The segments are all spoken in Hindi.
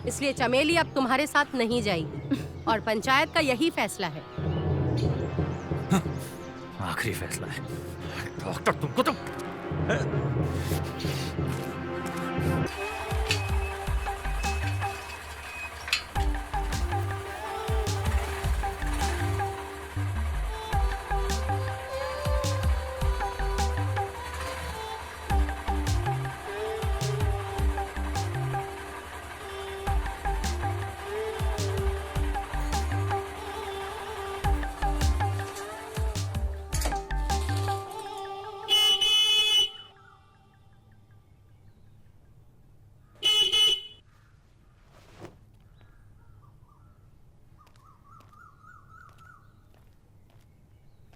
इसलिए चमेली अब तुम्हारे साथ नहीं जाएगी और पंचायत का यही फैसला है। आखिरी फैसला है। डॉक्टर तुमको तो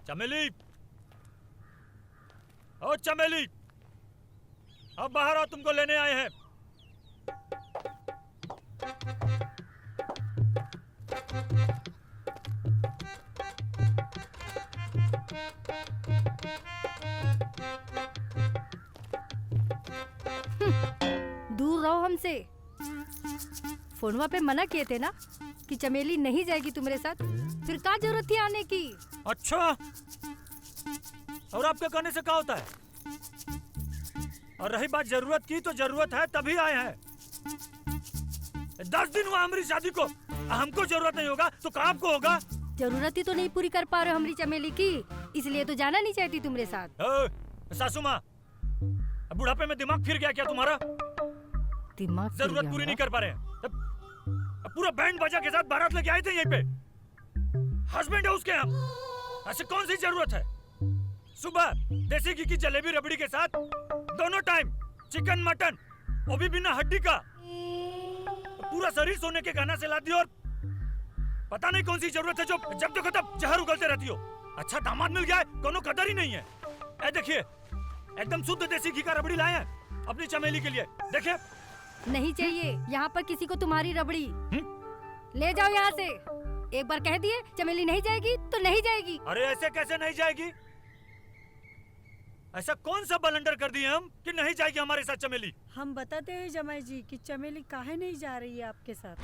चमेली, ओ चमेली, अब बाहर आओ, तुमको लेने आए हैं। दूर रहो हमसे। फोनवा पे मना किए थे ना कि चमेली नहीं जाएगी तुम्हारे साथ, फिर क्या जरूरत थी आने की? अच्छा, और आपके कहने से क्या होता है? और रही बात जरूरत की, तो जरूरत है तभी आए हैं। 10 दिन हुआ हमारी शादी को, हमको जरूरत नहीं होगा तो कहाँ आपको होगा? जरूरत ही तो नहीं पूरी कर पा रहे हो हमारी चमेली की, इसलिए तो जाना नहीं चाहती तुम्हारे साथ। सासू माँ, बुढ़ापे में दिमाग फिर गया क्या तुम्हारा? दिमाग फिर जरूरत गया पूरी होगा। नहीं कर पा रहे हैं। अब पूरा बैंड बाजा के साथ बारात लेके आए थे यहीं पे। हस्बैंड है उसके यहाँ, ऐसे कौन सी जरूरत है? सुबह देसी घी की जलेबी रबड़ी के साथ दोनों टाइम चिकन मटन, वो भी बिना हड्डी का। पूरा शरीर सोने के गहना से लाती हो, और पता नहीं कौन सी जरूरत है जो जब देखो तब जहर उगलते रहती हो। अच्छा दामाद मिल गया है, कोनो कदर ही नहीं है। ए देखिए, एकदम शुद्ध देसी घी का रबड़ी लाए हैं अपनी चमेली के लिए। देखिए, नहीं चाहिए यहाँ पर किसी को तुम्हारी रबड़ी। ले जाओ यहाँ से। एक बार कह दिए चमेली नहीं जाएगी तो नहीं जाएगी। अरे ऐसे कैसे नहीं जाएगी? ऐसा कौन सा बलंडर कर दिए हम कि नहीं जाएगी हमारे साथ चमेली? हम बताते हैं जमाई जी कि चमेली काहे नहीं जा रही है आपके साथ।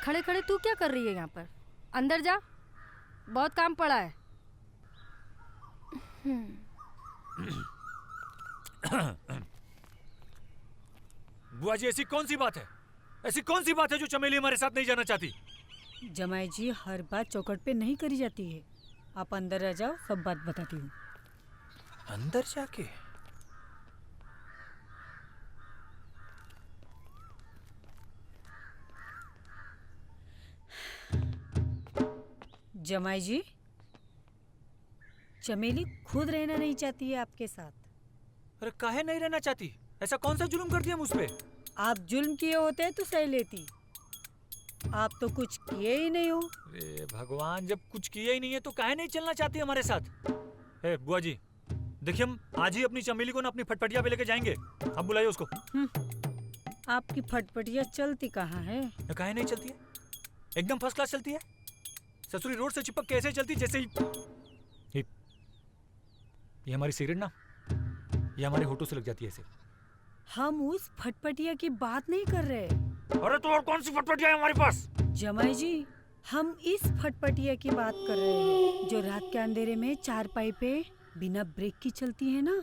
खड़े खड़े तू क्या कर रही है यहाँ पर? अंदर जा, बहुत काम पड़ा है। बुआ जी, ऐसी कौन सी बात है? ऐसी कौन सी बात है जो चमेली हमारे साथ नहीं जाना चाहती? जमाई जी, हर बात चौखट पे नहीं करी जाती है। आप अंदर आ जाओ, सब बात बताती हूँ। अंदर जाके जमाई जी, चमेली खुद रहना नहीं चाहती है आपके साथ। अरे काहे नहीं रहना चाहती? ऐसा कौन सा जुल्म कर दिया मुझ पे? आप जुल्म किए होते तो सही लेती। आप तो कुछ किए ही नहीं हो। अरे भगवान, जब कुछ किया ही नहीं है तो काहे नहीं चलना चाहती हमारे साथ? ए बुआ जी, देखिए हम आज ही अपनी चमेली को ना अपनी फटफटिया पे लेके जाएंगे। अब बुलाइए उसको। आपकी फटफटिया चलती कहाँ है? काहे नहीं चलती है? एकदम फर्स्ट क्लास चलती है। ससुरी रोड से चिपक कैसे चलती, जैसे ही ये हमारी सिगरेट ना, ये हमारे होठों से लग जाती है ऐसे। हम उस फटफटिया की बात नहीं कर रहे। अरे तो और कौन सी फटफटिया है हमारे पास? जमाई जी, हम इस फटफटिया की बात कर रहे हैं जो रात के अंधेरे में चारपाई पे बिना ब्रेक की चलती है ना,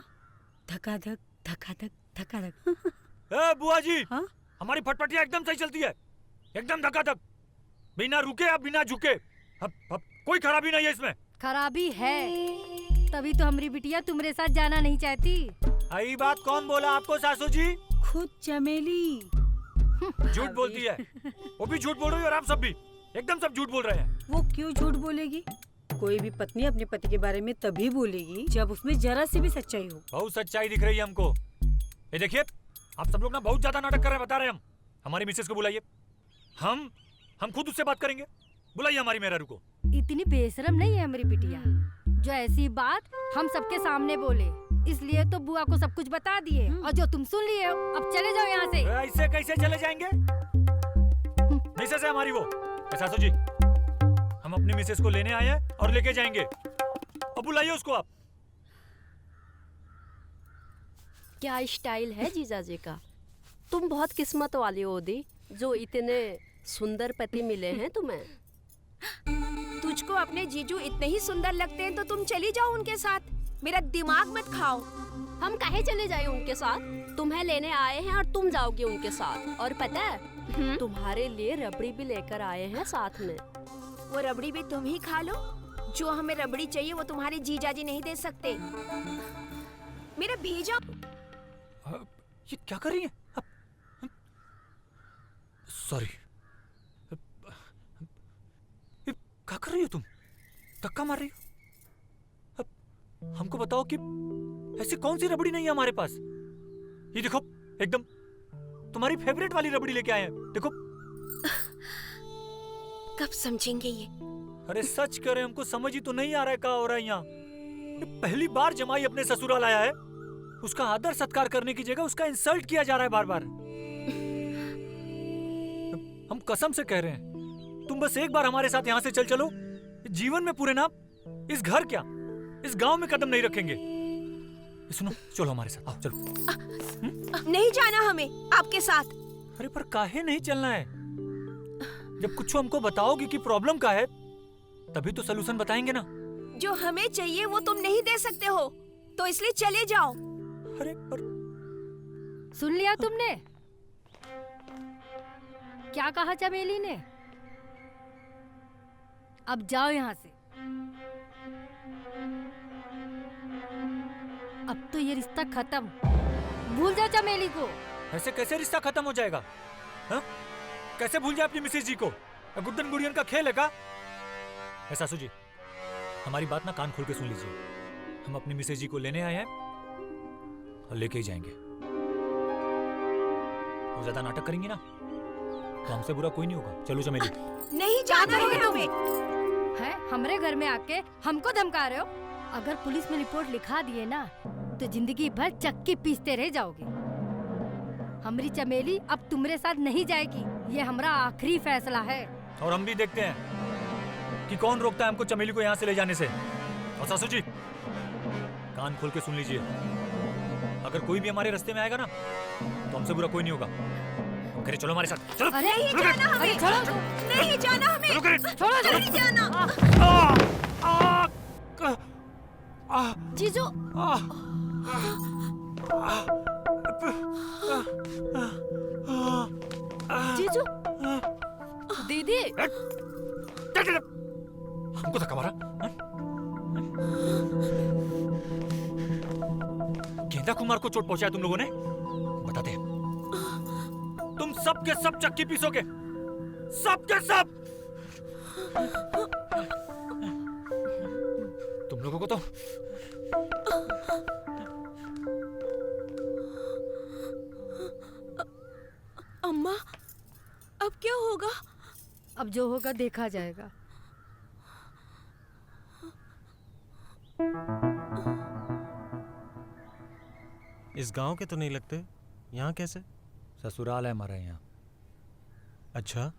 धकाधक धकाधक धकाधक। ए बुआ जी, हाँ? हमारी फटफटिया एकदम सही चलती है, एकदम धकाधक, बिना रुके या बिना झुके। अब कोई खराबी नहीं है इसमें। खराबी है, तभी तो हमारी बिटिया तुम्हारे साथ जाना नहीं चाहती। आई बात कौन बोला आपको सासू जी? खुद चमेली। झूठ बोलती है, वो भी झूठ बोल रही है और आप सब भी एकदम सब झूठ बोल रहे हैं। वो क्यों झूठ बोलेगी? कोई भी पत्नी अपने पति के बारे में तभी बोलेगी जब उसमें जरा सी भी सच्चाई हो। बहुत सच्चाई दिख रही है हमको। ये देखिए, आप सब लोग ना बहुत ज्यादा नाटक कर रहे हैं, बता रहे हैं हम। हमारी मिसेस को बुलाइए, हम खुद उससे बात करेंगे। बुलाइए हमारी मेहरारू को। इतनी बेशरम नहीं है हमारी बिटिया जो ऐसी बात हम सबके सामने बोले, इसलिए तो बुआ को सब कुछ बता दिए और जो तुम सुन लिए हो, अब चले जाओ यहाँ से। ऐसे कैसे चले जाएंगे? मिसेस है हमारी वो। सासू जी, हम अपनी मिसेस को लेने आए हैं और लेके जाएंगे। अब बुलाइए उसको आप। क्या स्टाइल है जीजाजी का। तुम बहुत किस्मत वाली हो दी, जो इतने सुंदर पति मिले हैं तुम्हें। तुझको अपने जीजू इतने ही सुंदर लगते हैं तो तुम चली जाओ उनके साथ, मेरा दिमाग मत खाओ। हम काहे चले जाए उनके साथ? तुम्हें लेने आए हैं और तुम जाओगे उनके साथ। और पता है तुम्हारे लिए रबड़ी भी लेकर आए हैं साथ में। वो रबड़ी भी तुम ही खा लो। जो हमें रबड़ी चाहिए वो तुम्हारे जीजाजी नहीं दे सकते। मेरा भेजा। ये क्या कर रही है? सॉरी। क्या कर रही हो तुम? धक्का मार रही हो? हमको बताओ कि ऐसी कौन सी रबड़ी नहीं है हमारे पास? ये देखो, एकदम तुम्हारी फेवरेट वाली रबड़ी लेके आए हैं। देखो। कब समझेंगे ये? अरे सच करे, हमको समझ ही तो नहीं आ रहा है क्या हो रहा है यहाँ। पहली बार जमाई अपने ससुराल आया है, उसका आदर सत्कार करने की जगह उसका इंसल्ट किया जा रहा है बार बार। हम कसम से कह रहे हैं, तुम बस एक बार हमारे साथ यहाँ से चल चलो। जीवन में पूरे ना इस घर क्या, इस गांव में कदम नहीं रखेंगे। सुनो, चलो हमारे साथ, आओ चलो। नहीं जाना हमें आपके साथ। अरे पर काहे नहीं चलना है? जब कुछ हमको बताओगे कि प्रॉब्लम का है, तभी तो सलूशन बताएंगे ना। जो हमें चाहिए वो तुम नहीं दे सकते हो, तो इसलिए चले जाओ। अरे पर सुन लिया तुमने क्या कहा चमेली ने? अब जाओ यहाँ से। अब तो ये रिश्ता खत्म। भूल जाओ चमेली को। ऐसे कैसे रिश्ता खत्म हो जाएगा? हा? कैसे भूल जाए अपनी मिसेज जी को? गुड्डन गुड़ियन का खेल है का? सासू जी, हमारी बात ना कान खोल के सुन लीजिए। हम अपनी मिसेज जी को लेने आए हैं और लेके ही जाएंगे। वो ज्यादा नाटक करेंगी ना तो हमसे बुरा कोई नहीं होगा। चलो चमेली। नहीं जाना है हमें। है हमारे घर में आके हमको धमका रहे हो? अगर पुलिस में रिपोर्ट लिखा दिए ना तो जिंदगी भर चक्की पीसते रह जाओगे। हमारी चमेली अब तुम्हारे साथ नहीं जाएगी, ये हमारा आखिरी फैसला है। और हम भी देखते हैं कि कौन रोकता है हमको चमेली को यहाँ से ले जाने से। और सासू जी, कान खोल के सुन लीजिए, अगर कोई भी हमारे रास्ते में आएगा ना तो हमसे बुरा कोई नहीं होगा। करे चलो हमारे साथ, चलो। नहीं जाना हमें। नहीं जाना हमें। नहीं जाना। जीजू जीजू दीदी हमको धक्का मारा। गेंदा कुमार को चोट पहुंचाया तुम लोगों ने? बताते हैं। तुम सब के सब चक्की पीसोगे, सब के सब। तुम लोगों को तो अम्मा, अब क्या होगा? अब जो होगा देखा जाएगा। इस गांव के तो नहीं लगते, यहाँ कैसे? ससुराल है हमारा यहाँ। अच्छा,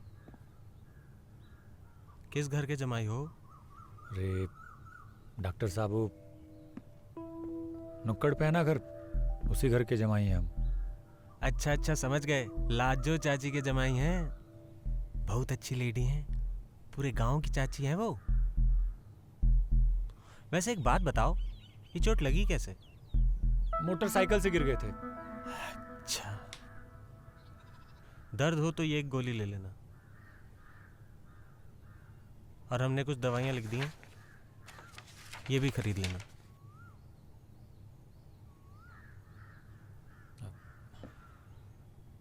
किस घर के जमाई हो? अरे डॉक्टर साहब, वो नुक्कड़ पे है ना घर, उसी घर के जमाई हैं हम। अच्छा अच्छा, समझ गए। लाजो चाची के जमाई हैं। बहुत अच्छी लेडी हैं, पूरे गांव की चाची हैं वो। वैसे एक बात बताओ, ये चोट लगी कैसे? मोटरसाइकिल से गिर गए थे। अच्छा, दर्द हो तो ये एक गोली ले लेना, और हमने कुछ दवाइयाँ लिख दी हैं, ये भी खरीद लेना।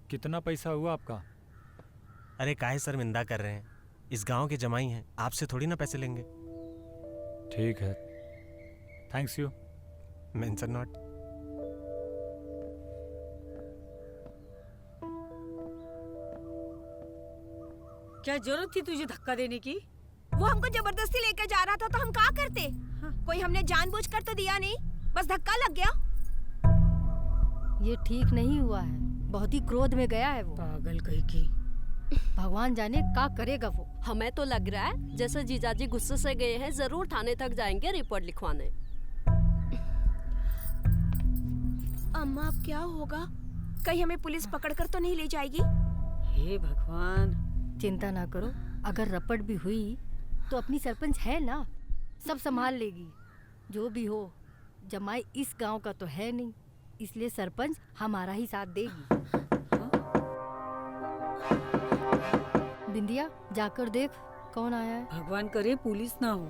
कितना पैसा हुआ आपका? अरे काहे शर्मिंदा कर रहे हैं, इस गांव के जमाई हैं, आपसे थोड़ी ना पैसे लेंगे। ठीक है, थैंक्स यू। Mention not. क्या जरूरत थी तुझे धक्का देने की? वो हमको जबरदस्ती लेकर जा रहा था तो हम क्या करते? कोई हमने जानबूझकर तो दिया नहीं, बस धक्का लग गया। ये ठीक नहीं हुआ है, बहुत ही क्रोध में गया है वो। पागल कहीं की। भगवान जाने क्या करेगा वो। हमें तो लग रहा है जैसे जीजाजी गुस्से से गए हैं, जरूर थाने तक जाएंगे रिपोर्ट लिखवाने। अम्मा अब क्या होगा? कहीं हमें पुलिस पकड़कर तो नहीं ले जाएगी? हे भगवान। चिंता ना करो, अगर रपट भी हुई तो अपनी सरपंच है ना, सब संभाल लेगी। जो भी हो, जमाई इस गांव का तो है नहीं, इसलिए सरपंच हमारा ही साथ देगी। बिंदिया, जाकर देख कौन आया है। भगवान करे पुलिस ना हो।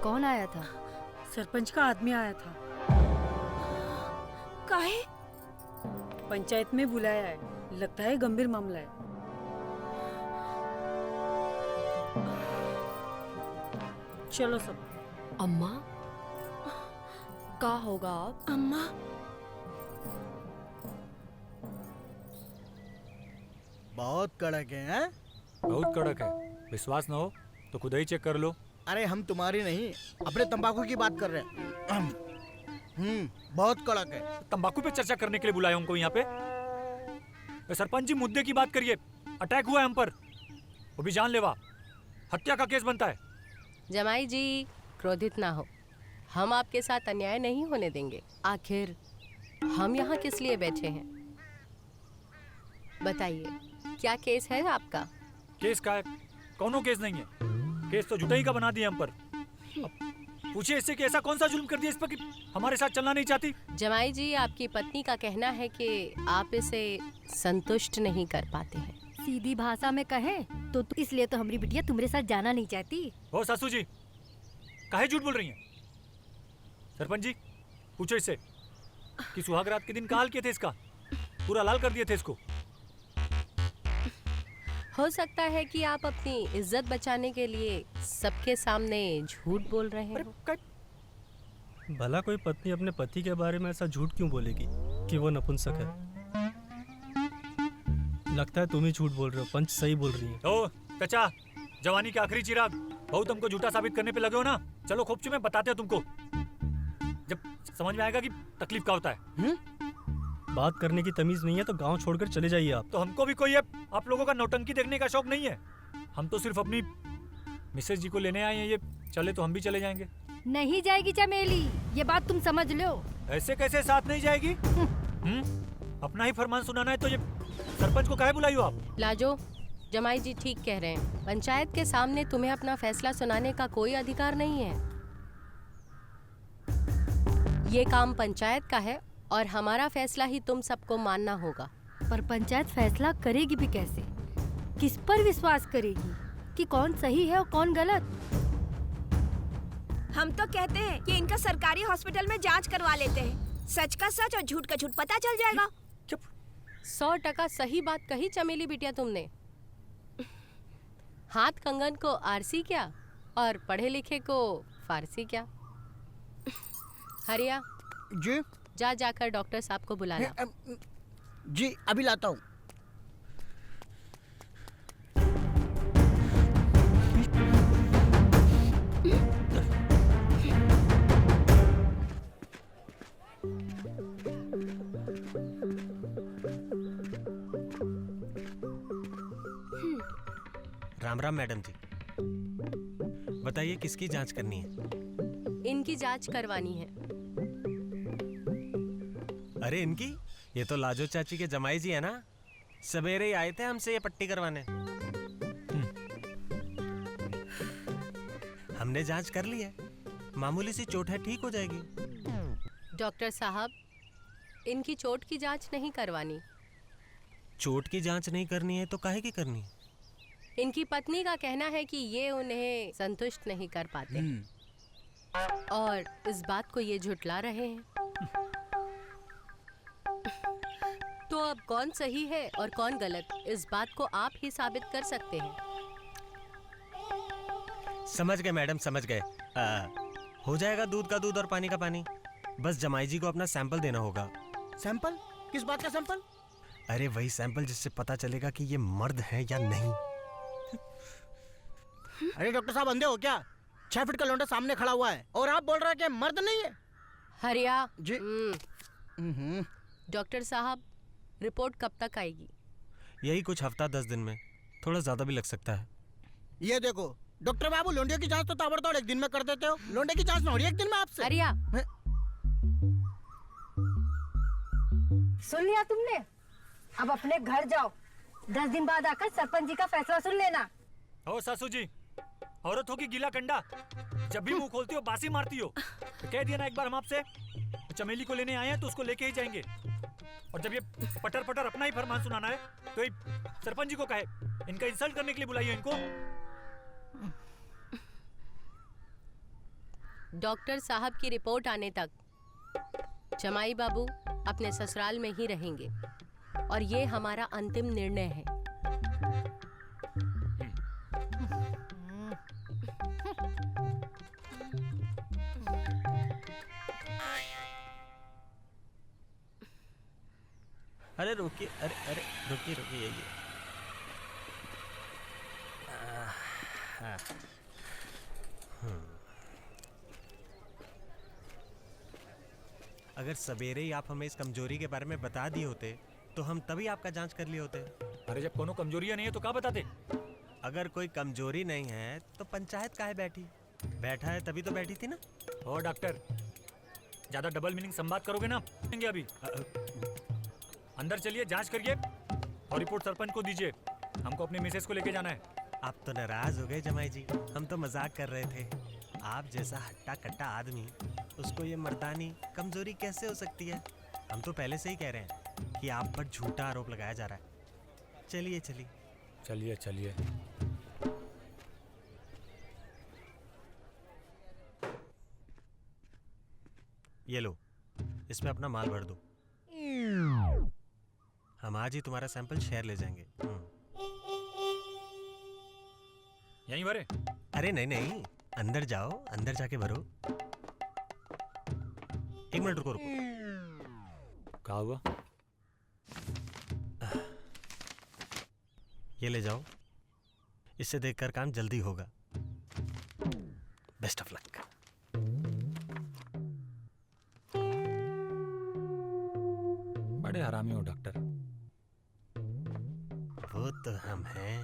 कौन आया था? सरपंच का आदमी आया था, काहे? पंचायत में बुलाया है, लगता है गंभीर मामला है। चलो सब। अम्मा क्या होगा अब? अम्मा बहुत कड़क है, हैं? बहुत कड़क है, विश्वास ना हो तो खुद ही चेक कर लो। अरे हम तुम्हारी नहीं, अपने तंबाकू की बात कर रहे हैं। बहुत कड़क है। तंबाकू पे चर्चा करने के लिए बुलाया हमको यहाँ पे? सरपंच जी मुद्दे की बात करिए। अटैक हुआ है हम पर, वो भी जानलेवा, हत्या का केस बनता है। जमाई जी क्रोधित ना हो, हम आपके साथ अन्याय नहीं होने देंगे। आखिर हम यहाँ किस लिए बैठे हैं? बताइए, क्या केस है आपका? केस का है? कौनो केस नहीं है, केस तो जुटाई का बना दिया हम पर। पूछिए इससे कि ऐसा कौन सा जुल्म कर दिया इस पर कि हमारे साथ चलना नहीं चाहती। जमाई जी, आपकी पत्नी का कहना है कि आप इसे संतुष्ट नहीं कर पाते हैं। सीधी भाषा में कहें तो इसलिए तो हमारी बिटिया तुम्हारे साथ जाना नहीं चाहती। ओ सासू जी, काहे झूठ बोल रही हैं? सरपंच जी पूछो इससे कि सुहाग रात के दिन का हाल किए थे इसका, पूरा लाल कर दिए थे इसको। हो सकता है कि आप अपनी इज्जत बचाने के लिए सबके सामने झूठ बोल रहे हो। भला कोई पत्नी अपने पति के बारे में ऐसा झूठ क्यों बोलेगी कि वो नपुंसक है? लगता है तुम ही झूठ बोल रहे हो, पंच सही बोल रही है। ओ चाचा, जवानी के आखिरी चिराग, बहुत हमको झूठा साबित करने पे लगे हो ना। चलो खोपची में बताते हैं तुमको, जब समझ में आएगा कि तकलीफ क्या होता है। बात करने की तमीज नहीं है तो गांव छोड़कर चले जाइए आप। तो हमको भी कोई आप लोगों का नौटंकी देखने का शौक नहीं है। हम तो सिर्फ अपनी मिसेज जी को लेने आए हैं, ये चले तो हम भी चले जाएंगे। नहीं जाएगी चमेली, ये बात तुम समझ लो। ऐसे कैसे साथ नहीं जाएगी? अपना ही फरमान सुनाना है तो ये सरपंच को काहे बुलाई हो आप? लाजो, जमाई जी ठीक कह रहे हैं। पंचायत के सामने तुम्हें अपना फैसला सुनाने का कोई अधिकार नहीं है। ये काम पंचायत का है और हमारा फैसला ही तुम सबको मानना होगा। पर पंचायत फैसला करेगी भी कैसे? किस पर विश्वास करेगी कि कौन सही है और कौन गलत? हम तो कहते हैं कि इनका सरकारी हॉस्पिटल में जांच करवा लेते हैं, सच का सच और झूठ का झूठ पता चल जाएगा। 100% सही बात कही चमेली बिटिया तुमने। हाथ कंगन को आरसी क्या और पढ़े लिखे को फारसी क्या। हरिया जी जाकर डॉक्टर साहब को बुला ला। जी अभी लाता हूँ। राम राम मैडम जी, बताइए किसकी जांच करनी है? इनकी जांच करवानी है। अरे इनकी? ये तो लाजो चाची के जमाई जी है ना, सवेरे ही आए थे हमसे ये पट्टी करवाने। हमने जांच कर ली है, मामूली सी चोट है, ठीक हो जाएगी। डॉक्टर साहब, इनकी चोट की जांच नहीं करवानी। चोट की जांच नहीं करनी है तो काहे की करनी? इनकी पत्नी का कहना है कि ये उन्हें संतुष्ट नहीं कर पाते और इस बात को ये झुठला रहे हैं। तो अब कौन सही है और कौन गलत, इस बात को आप ही साबित कर सकते हैं। समझ गए मैडम, समझ गए। हो जाएगा दूध का दूध और पानी का पानी। बस जमाई जी को अपना सैंपल देना होगा। सैंपल? किस बात का सैंपल? अरे वही सैंपल जिससे पता चलेगा कि ये मर्द है या नहीं। अरे डॉक्टर साहब अंधे हो क्या? 6 फीट का लौंडा सामने खड़ा हुआ है और आप बोल रहे हैं कि मर्द नहीं है। हरिया जी। डॉक्टर साहब, रिपोर्ट कब तक आएगी? यही कुछ हफ्ता 10 दिन में, थोड़ा ज्यादा भी लग सकता है। ये देखो डॉक्टर बाबू, लोंडे की जांच तो ताबड़तोड़ एक दिन में कर देते हो, लोंडे की जांच ना हो रही एक दिन में आपसे। हरिया, सुन लिया तुमने? अब अपने घर जाओ, 10 दिन बाद आकर सरपंच जी का फैसला सुन लेना। ओ सासू जी, औरत हो कि गीला कंडा, जब भी मुंह खोलती हो बासी मारती हो। तो कह दिया ना एक बार हम आपसे, चमेली को लेने आए हैं तो उसको लेके ही जाएंगे। और जब ये पटर पटर अपना ही फरमान सुनाना है तो ये सरपंच जी को कहे, इनका इंसल्ट करने के लिए बुलाइए इनको। डॉक्टर साहब की रिपोर्ट आने तक जमाई बाबू अपने ससुराल में ही रहेंगे और ये हमारा अंतिम निर्णय है। अरे रुकिए, अरे रुकिए यही। अगर सवेरे ही आप हमें इस कमजोरी के बारे में बता दिए होते तो हम तभी आपका जांच कर लिए होते। अरे जब कोनो कमजोरियां नहीं है तो क्या बताते? अगर कोई कमजोरी नहीं है तो पंचायत काहे बैठी? बैठा है तभी तो बैठी थी ना। ओ डॉक्टर, ज्यादा डबल मीनिंग संवाद करोगे ना अभी। अंदर चलिए, जांच करिए और रिपोर्ट सरपंच को दीजिए। हमको अपने मिसेस को लेके जाना है। आप तो नाराज हो गए जमाई जी, हम तो मजाक कर रहे थे। आप जैसा हट्टा कट्टा आदमी, उसको ये मर्दानी कमजोरी कैसे हो सकती है? हम तो पहले से ही कह रहे हैं कि आप पर झूठा आरोप लगाया जा रहा है। चलिए चलिए चलिए चलिए। ये लो, इसमें अपना माल भर दो। हम आज ही तुम्हारा सैंपल शहर ले जाएंगे। यहीं भरे? अरे नहीं, अंदर जाओ, अंदर जाके भरो। 1 मिनट रुको। क्या हुआ? ये ले जाओ, इससे देखकर काम जल्दी होगा। Best of luck. बड़े हरामी हो डॉक्टर। वो तो हम हैं।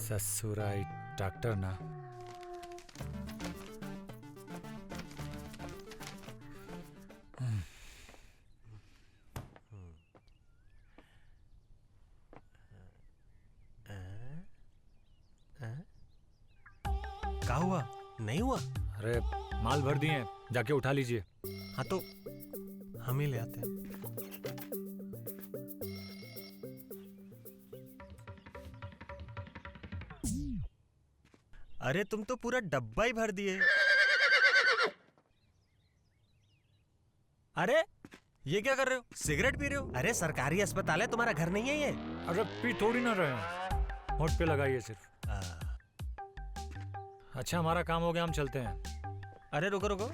ससुराई डॉक्टर ना। क्या हुआ? नहीं हुआ? अरे माल भर दिए, जाके उठा लीजिए। हाँ तो हम ही ले आते हैं। अरे तुम तो पूरा डब्बा ही भर दिए। अरे ये क्या कर रहे हो? सिगरेट पी रहे हो? अरे सरकारी अस्पताल है, तुम्हारा घर नहीं है ये। अरे पी थोड़ी ना रहे हैं, होठ पे लगाइए सिर्फ। अच्छा हमारा काम हो गया, हम चलते हैं। अरे रुको रुको,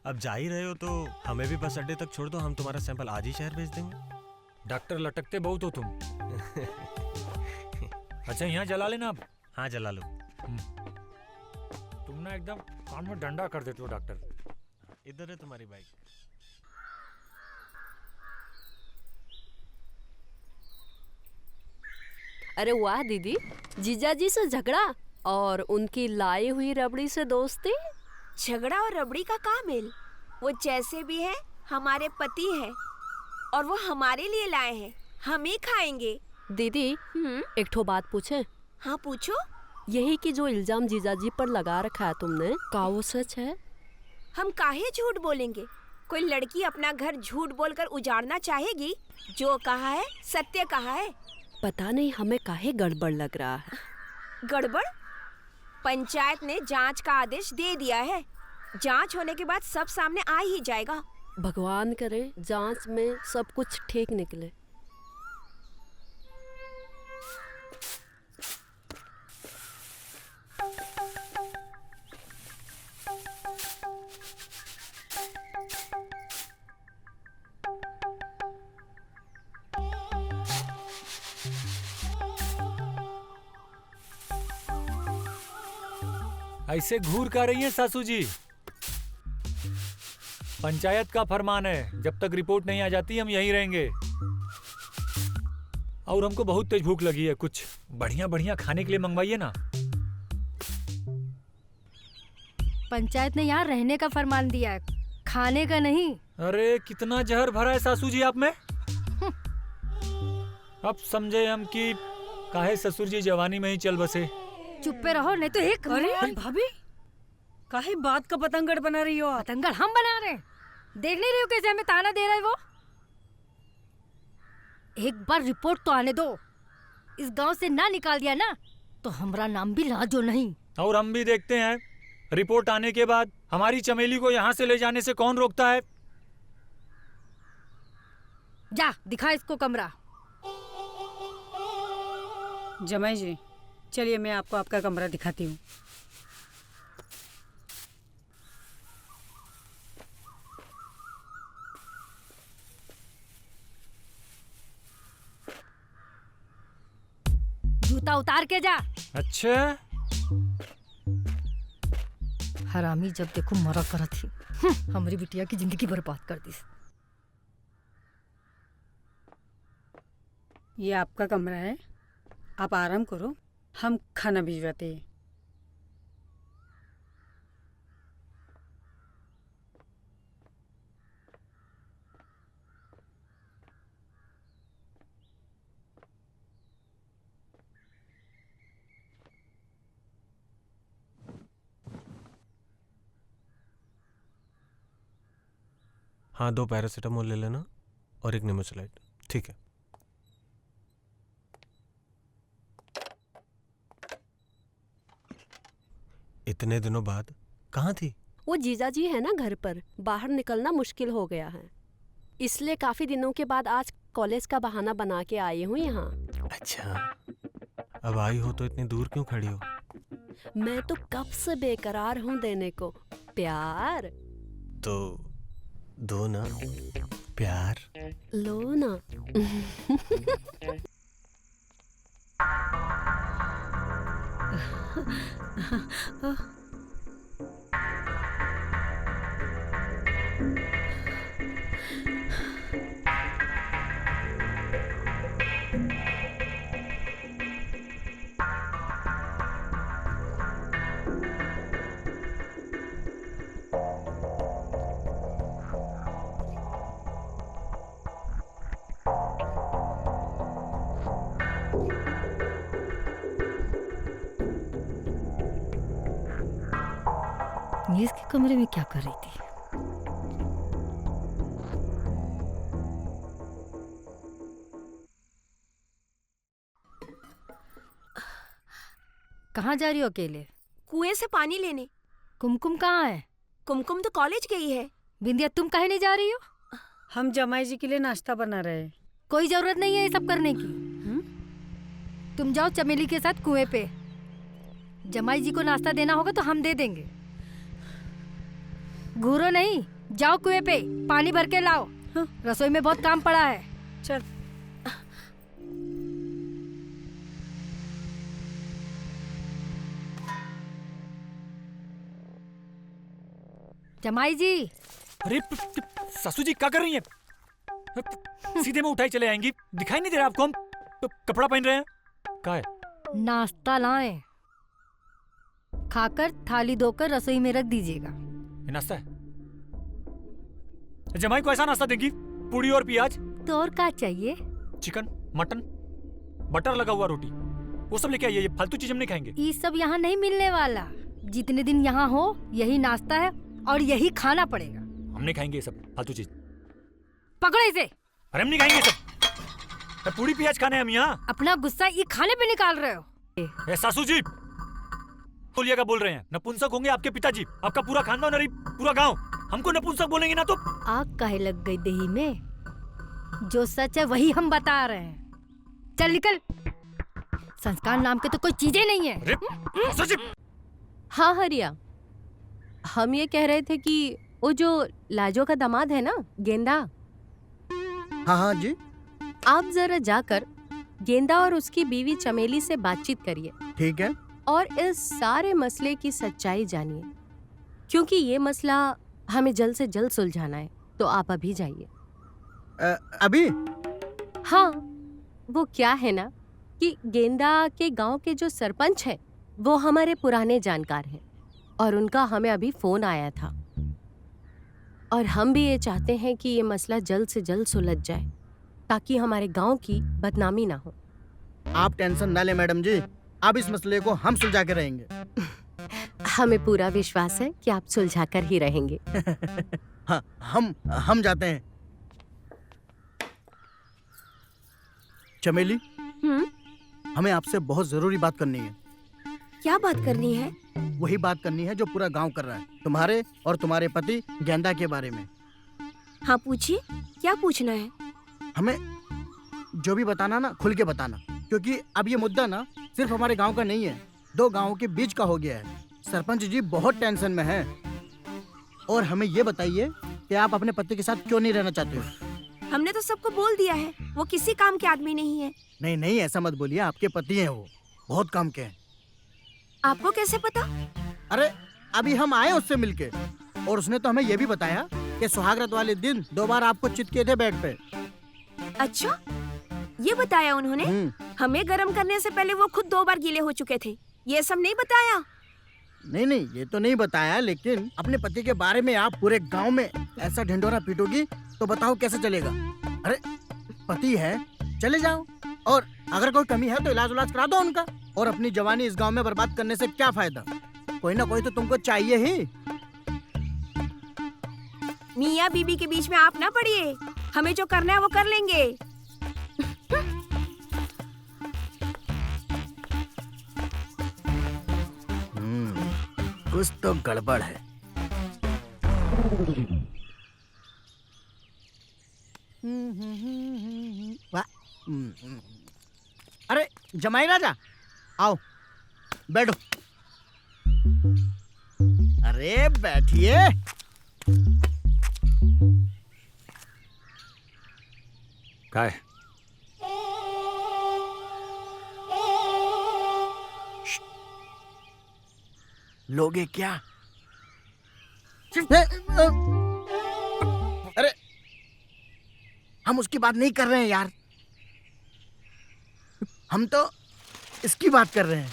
अब जा ही रहे हो तो हमें भी बस अड्डे तक छोड़ दो, हम तुम्हारा सैंपल आज ही शहर भेज देंगे। डॉक्टर लटकते बहुत हो तुम। अच्छा यहाँ जला लेना अब। हाँ जला लो। तुम ना एकदम कान में डंडा कर देते हो डॉक्टर। इधर है तुम्हारी बाइक। अरे वाह दीदी, जीजाजी से झगड़ा और उनकी लाई हुई रबड़ी से दोस्ती। झगड़ा और रबड़ी का क्या मेल? वो जैसे भी है हमारे पति है और वो हमारे लिए लाए हैं, हम ही खाएंगे। दीदी एक ठो बात पूछे? हाँ पूछो। यही कि जो इल्जाम जीजाजी पर लगा रखा है तुमने, का वो सच है? हम काहे झूठ बोलेंगे? कोई लड़की अपना घर झूठ बोलकर उजाड़ना चाहेगी? जो कहा है सत्य कहा है। पता नहीं हमें काहे गड़बड़ लग रहा है। गड़बड़? पंचायत ने जांच का आदेश दे दिया है। जांच होने के बाद सब सामने आ ही जाएगा। भगवान करे जांच में सब कुछ ठीक निकले। ऐसे घूर कर रही हैं सासू जी? पंचायत का फरमान है, जब तक रिपोर्ट नहीं आ जाती हम यहीं रहेंगे। और हमको बहुत तेज भूख लगी है, कुछ बढ़िया बढ़िया खाने के लिए मंगवाइए ना। पंचायत ने यहाँ रहने का फरमान दिया है, खाने का नहीं। अरे कितना जहर भरा है सासू जी आप में। अब समझे हम कि काहे ससुर जी जवानी में ही चल बसे। चुप पे रहो, नहीं तो एक। अरे भाभी, काहे बात का पतंगड़ बना रही हो आप? पतंगड़ हम बना रहे हैं, देख नहीं रही हो कैसे हमें ताना दे रहा है वो? एक बार रिपोर्ट तो आने दो। इस गांव से ना निकाल दिया ना तो हमारा नाम भी लाजो नहीं। और हम भी देखते हैं रिपोर्ट आने के बाद हमारी चमेली को यहाँ से ले जाने से कौन रोकता है। जा दिखा इसको कमरा। जमाई जी, चलिए मैं आपको आपका कमरा दिखाती हूँ। जूता उतार के जा। अच्छा, हरामी जब देखो मरा करा थी। हमारी बिटिया की जिंदगी बर्बाद कर दी। ये आपका कमरा है, आप आराम करो, हम खाना भिजवाते हैं। हाँ, 2 पैरासीटामोल ले लेना और 1 नेमोसिलाइट। ठीक है। इतने दिनों बाद कहाँ थी? वो जीजाजी है ना घर पर, बाहर निकलना मुश्किल हो गया है, इसलिए काफी दिनों के बाद आज कॉलेज का बहाना बना के आई हूँ यहाँ। अच्छा, अब आई हो तो इतनी दूर क्यों खड़ी हो? मैं तो कब से बेकरार हूँ देने को प्यार। तो दो ना प्यार। लो ना। ये इसके कमरे में क्या कर रही थी? कहाँ जा रही हो अकेले? कुएं से पानी लेने। कुमकुम कहाँ है? कुमकुम तो कॉलेज गई है। बिंदिया तुम काहे नहीं जा रही हो? हम जमाई जी के लिए नाश्ता बना रहे हैं। कोई जरूरत नहीं है ये सब करने की। तुम जाओ चमेली के साथ कुएं पे। जमाई जी को नाश्ता देना होगा तो हम दे देंगे। घूरो नहीं, जाओ कुएं पे पानी भर के लाओ। रसोई में बहुत काम पड़ा है। चल। जमाई जी। अरे सासू जी क्या कर रही हैं? सीधे में उठाई चले आएंगी, दिखाई नहीं दे रहा आपको हम तो कपड़ा पहन रहे हैं? क्या है? नाश्ता लाएं, खाकर थाली धोकर रसोई में रख दीजिएगा। ये नाश्ता है? जमाई को ऐसा नाश्ता देंगी? पूरी और प्याज? तो और क्या चाहिए? चिकन, मटन, बटर लगा हुआ रोटी, वो सब लेके आइए। ये फालतू चीज हम नहीं खाएंगे। ये सब यहाँ नहीं मिलने वाला। जितने दिन यहाँ हो यही नाश्ता है और यही खाना पड़ेगा। हम नहीं खाएंगे ये सब फालतू चीज। पकड़ो इसे। अरे हम नहीं खाएंगे ये सब। पूरी प्याज खाने हम यहाँ। अपना गुस्सा ये खाने पे निकाल रहे हो। ए सासू जी, तौलिया का बोल रहे हैं? नपुंसक होंगे आपके पिताजी, आपका पूरा खानदान और ये पूरा गांव हमको नपुंसक बोलेंगे ना तो। आग काहे लग गई दही में? जो सच है वही हम बता रहे हैं। चल निकल। संस्कार नाम के तो कोई चीजें नहीं है। अरे सचिव! हाँ हरिया, हम ये कह रहे थे कि वो जो लाजो का दामाद है ना, गेंदा, हाँ हाँ जी। आप जरा जाकर गेंदा और उसकी बीवी चमेली से बातचीत करिए ठीक है। और इस सारे मसले की सच्चाई जानिए, क्योंकि ये मसला हमें जल्द से जल्द सुलझाना है। तो आप अभी जाइए। अभी? हाँ, वो क्या है ना कि गेंदा के गांव के जो सरपंच है वो हमारे पुराने जानकार हैं और उनका हमें अभी फोन आया था, और हम भी ये चाहते हैं कि ये मसला जल्द से जल्द सुलझ जाए ताकि हमारे गांव की बदनामी ना हो। आप टेंशन ना लें मैडम जी, अब इस मसले को हम सुलझा के रहेंगे। हमें पूरा विश्वास है कि आप सुलझा कर ही रहेंगे। हाँ, हम जाते हैं। चमेली, हमें आपसे बहुत जरूरी बात करनी है। क्या बात करनी है? वही बात करनी है जो पूरा गांव कर रहा है, तुम्हारे और तुम्हारे पति गेंदा के बारे में। हाँ पूछिए, क्या पूछना है? हमें जो भी बताना ना खुल के बताना, क्योंकि अब ये मुद्दा ना सिर्फ हमारे गांव का नहीं है, 2 गांवों के बीच का हो गया है। सरपंच जी बहुत टेंशन में हैं और हमें ये बताइए कि आप अपने पति के साथ क्यों नहीं रहना चाहते हो? हमने तो सबको बोल दिया है, वो किसी काम के आदमी नहीं है। नहीं नहीं, ऐसा मत बोलिए, आपके पति हैं, वो बहुत काम के हैं। आपको कैसे पता? अरे अभी हम आए उससे मिलके, और उसने तो हमें ये भी बताया कि सुहागरात वाले दिन 2 बार आपको चित किए थे बेड पे। अच्छा, ये बताया उन्होंने? हमें गर्म करने से पहले वो खुद 2 बार गीले हो चुके थे, ये सब नहीं बताया? नहीं नहीं, ये तो नहीं बताया, लेकिन अपने पति के बारे में आप पूरे गांव में ऐसा ढिंढोरा पीटोगी तो बताओ कैसे चलेगा? अरे पति है, चले जाओ, और अगर कोई कमी है तो इलाज करा दो उनका, और अपनी जवानी इस गांव में बर्बाद करने से क्या फायदा? कोई ना कोई तो तुमको चाहिए ही। मियाँ बीबी के बीच में आप ना पड़िए, हमें जो करना है वो कर लेंगे। कुछ तो गड़बड़ है। अरे जमाई राजा, आओ बैठो। अरे बैठिए। क्या है? लोगे क्या? अरे हम उसकी बात नहीं कर रहे हैं यार, हम तो इसकी बात कर रहे हैं।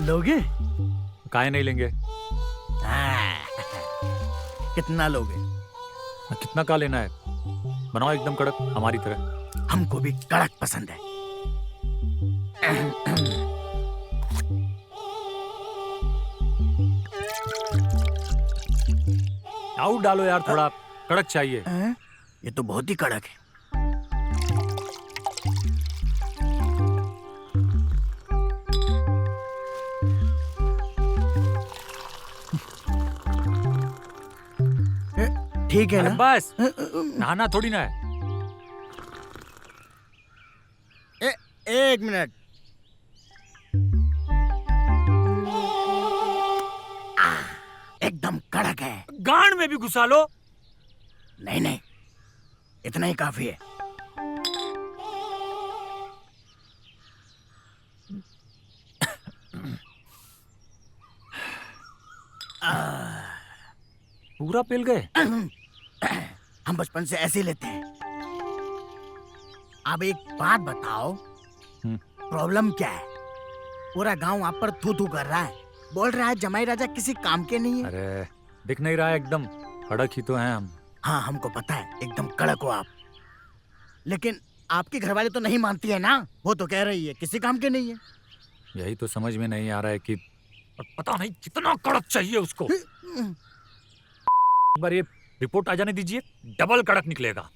लोगे? काहे नहीं लेंगे? कितना लोगे? कितना का लेना है? बनाओ एकदम कड़क, हमारी तरह। हमको भी कड़क पसंद है। आउट डालो यार, थोड़ा कड़क चाहिए। ये तो बहुत ही कड़क है। ठीक है ना? बस नहाना थोड़ी ना है। एक मिनट। एकदम कड़क है। गांड में भी घुसा लो। नहीं नहीं, इतना ही काफी है। पूरा पिल गए? हम बचपन से ऐसे ही लेते हैं। अब एक बात बताओ, प्रॉब्लम क्या है? पूरा गांव आप पर थू थू कर रहा है, बोल रहा है जमाई राजा किसी काम के नहीं है। अरे दिख नहीं रहा है? एकदम कड़क ही तो हैं हम। हाँ हमको पता है, एकदम कड़क हो आप, लेकिन आपकी घरवाली तो नहीं मानती है ना, वो तो कह रही है किसी काम के नहीं है। यही तो समझ में नहीं आ रहा है कि पता नहीं कितना कड़क चाहिए उसको। एक बार ये रिपोर्ट आ जाने दीजिए, डबल कड़क निकलेगा।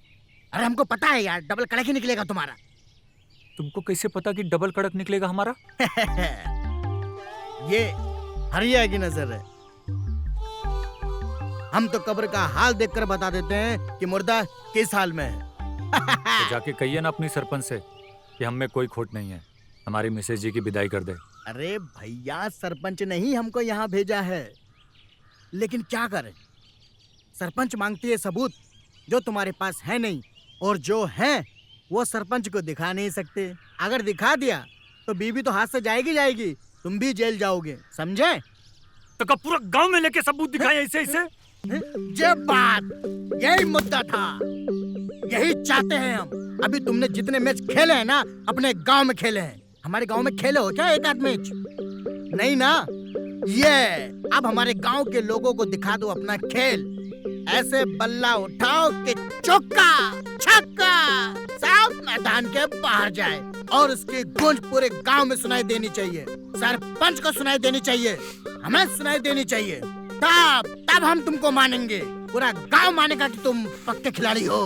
अरे हमको पता है यार, डबल कड़क ही निकलेगा तुम्हारा। तुमको कैसे पता कि डबल कड़क निकलेगा हमारा? ये हरिया की नजर है। हम तो कब्र का हाल देखकर बता देते हैं कि मुर्दा किस हाल में है। तो जाके कहिए ना अपनी सरपंच से कि हम में कोई खोट नहीं है, हमारी मिसेज जी की विदाई कर दे। अरे भैया, सरपंच ने ही हमको यहाँ भेजा है, लेकिन क्या करें, सरपंच मांगती है सबूत जो तुम्हारे पास है नहीं, और जो है वो सरपंच को दिखा नहीं सकते। अगर दिखा दिया तो बीवी तो हाथ से जाएगी जाएगी, तुम भी जेल जाओगे, समझे? तो कब पूरा गांव में लेके सबूत दिखाए ऐसे? ये बात, यही मुद्दा था, यही चाहते हैं हम। अभी तुमने जितने मैच खेले हैं ना, अपने गांव में खेले हैं। हमारे गांव में खेले हो क्या एक आध मैच? नहीं ना। ये अब हमारे गांव के लोगों को दिखा दो अपना खेल। ऐसे बल्ला उठाओ कि चौका छक्का सब मैदान के बाहर जाए, और उसकी गूंज पूरे गांव में सुनाई देनी चाहिए। सरपंच को सुनाई देनी चाहिए, हमें सुनाई देनी चाहिए। तब हम तुमको मानेंगे, पूरा गांव मानेगा कि तुम पक्के खिलाड़ी हो।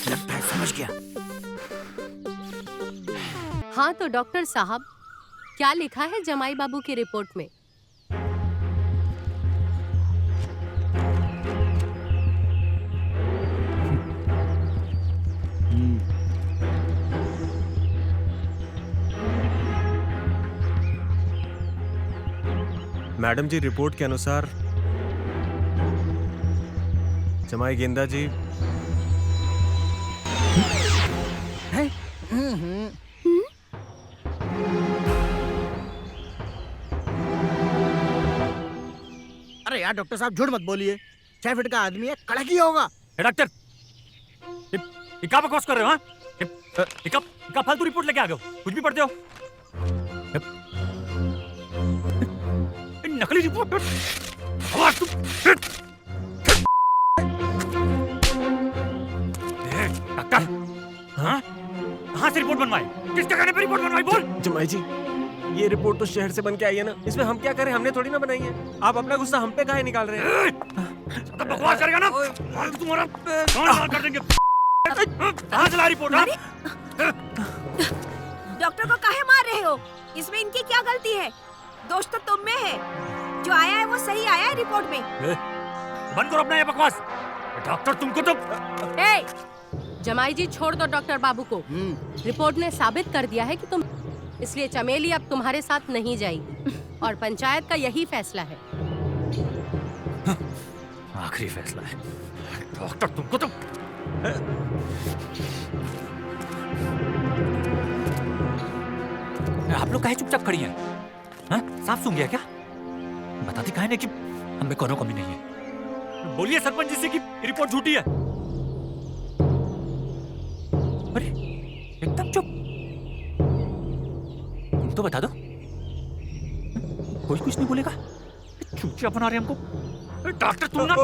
लगता है समझ गया। हाँ तो डॉक्टर साहब, क्या लिखा है जमाई बाबू की रिपोर्ट में? मैडम जी, रिपोर्ट के अनुसार जमाई गेंदा जी है? अरे यार डॉक्टर साहब, झूठ मत बोलिए, 6 फीट का आदमी है, कड़क ही होगा। डॉक्टर, ये क्या बकवास कर रहे हो? ये फालतू रिपोर्ट लेके आ गए हो, कुछ भी पढ़ते हो? नकली रिपोर्ट। डॉक्टर, हाँ? कहाँ से रिपोर्ट बनवाई? किसके कहने पे रिपोर्ट बनवाई? बोल। जमाई जी, ये रिपोर्ट तो शहर से बन के आई है ना, इसमें हम क्या करें? हमने थोड़ी ना बनाई है। आप अपना गुस्सा हम पे काहे निकाल रहे हैं? तो बकवास करेगा ना, तुम्हारा कान कर देंगे। कहाँ से ला रिपोर्ट? डॉक्टर को काहे मार रहे हो? इसमें इनकी क्या गलती है? दोष तो तुम में है। जो आया है वो सही आया है रिपोर्ट में। बंद करो अपना ये बकवास। डॉक्टर तुमको तो जमाई जी, छोड़ दो डॉक्टर बाबू को। रिपोर्ट ने साबित कर दिया है कि तुम, इसलिए चमेली अब तुम्हारे साथ नहीं जाएगी, और पंचायत का यही फैसला है। आखिरी फैसला है। डॉक्टर तुमको तो आप लोग काहे चुपचाप खड़ी हैं? हाँ? सांप सूंघ गया क्या? बताती काहे नहीं कि हमें कोनो कमी नहीं है? बोलिए सरपंच जी से कि रिपोर्ट झूठी है। अरे एकदम चुप। तुम तो बता दो, कोई कुछ नहीं बोलेगा। चुपचाप बना रहे हमको। डॉक्टर तुम ना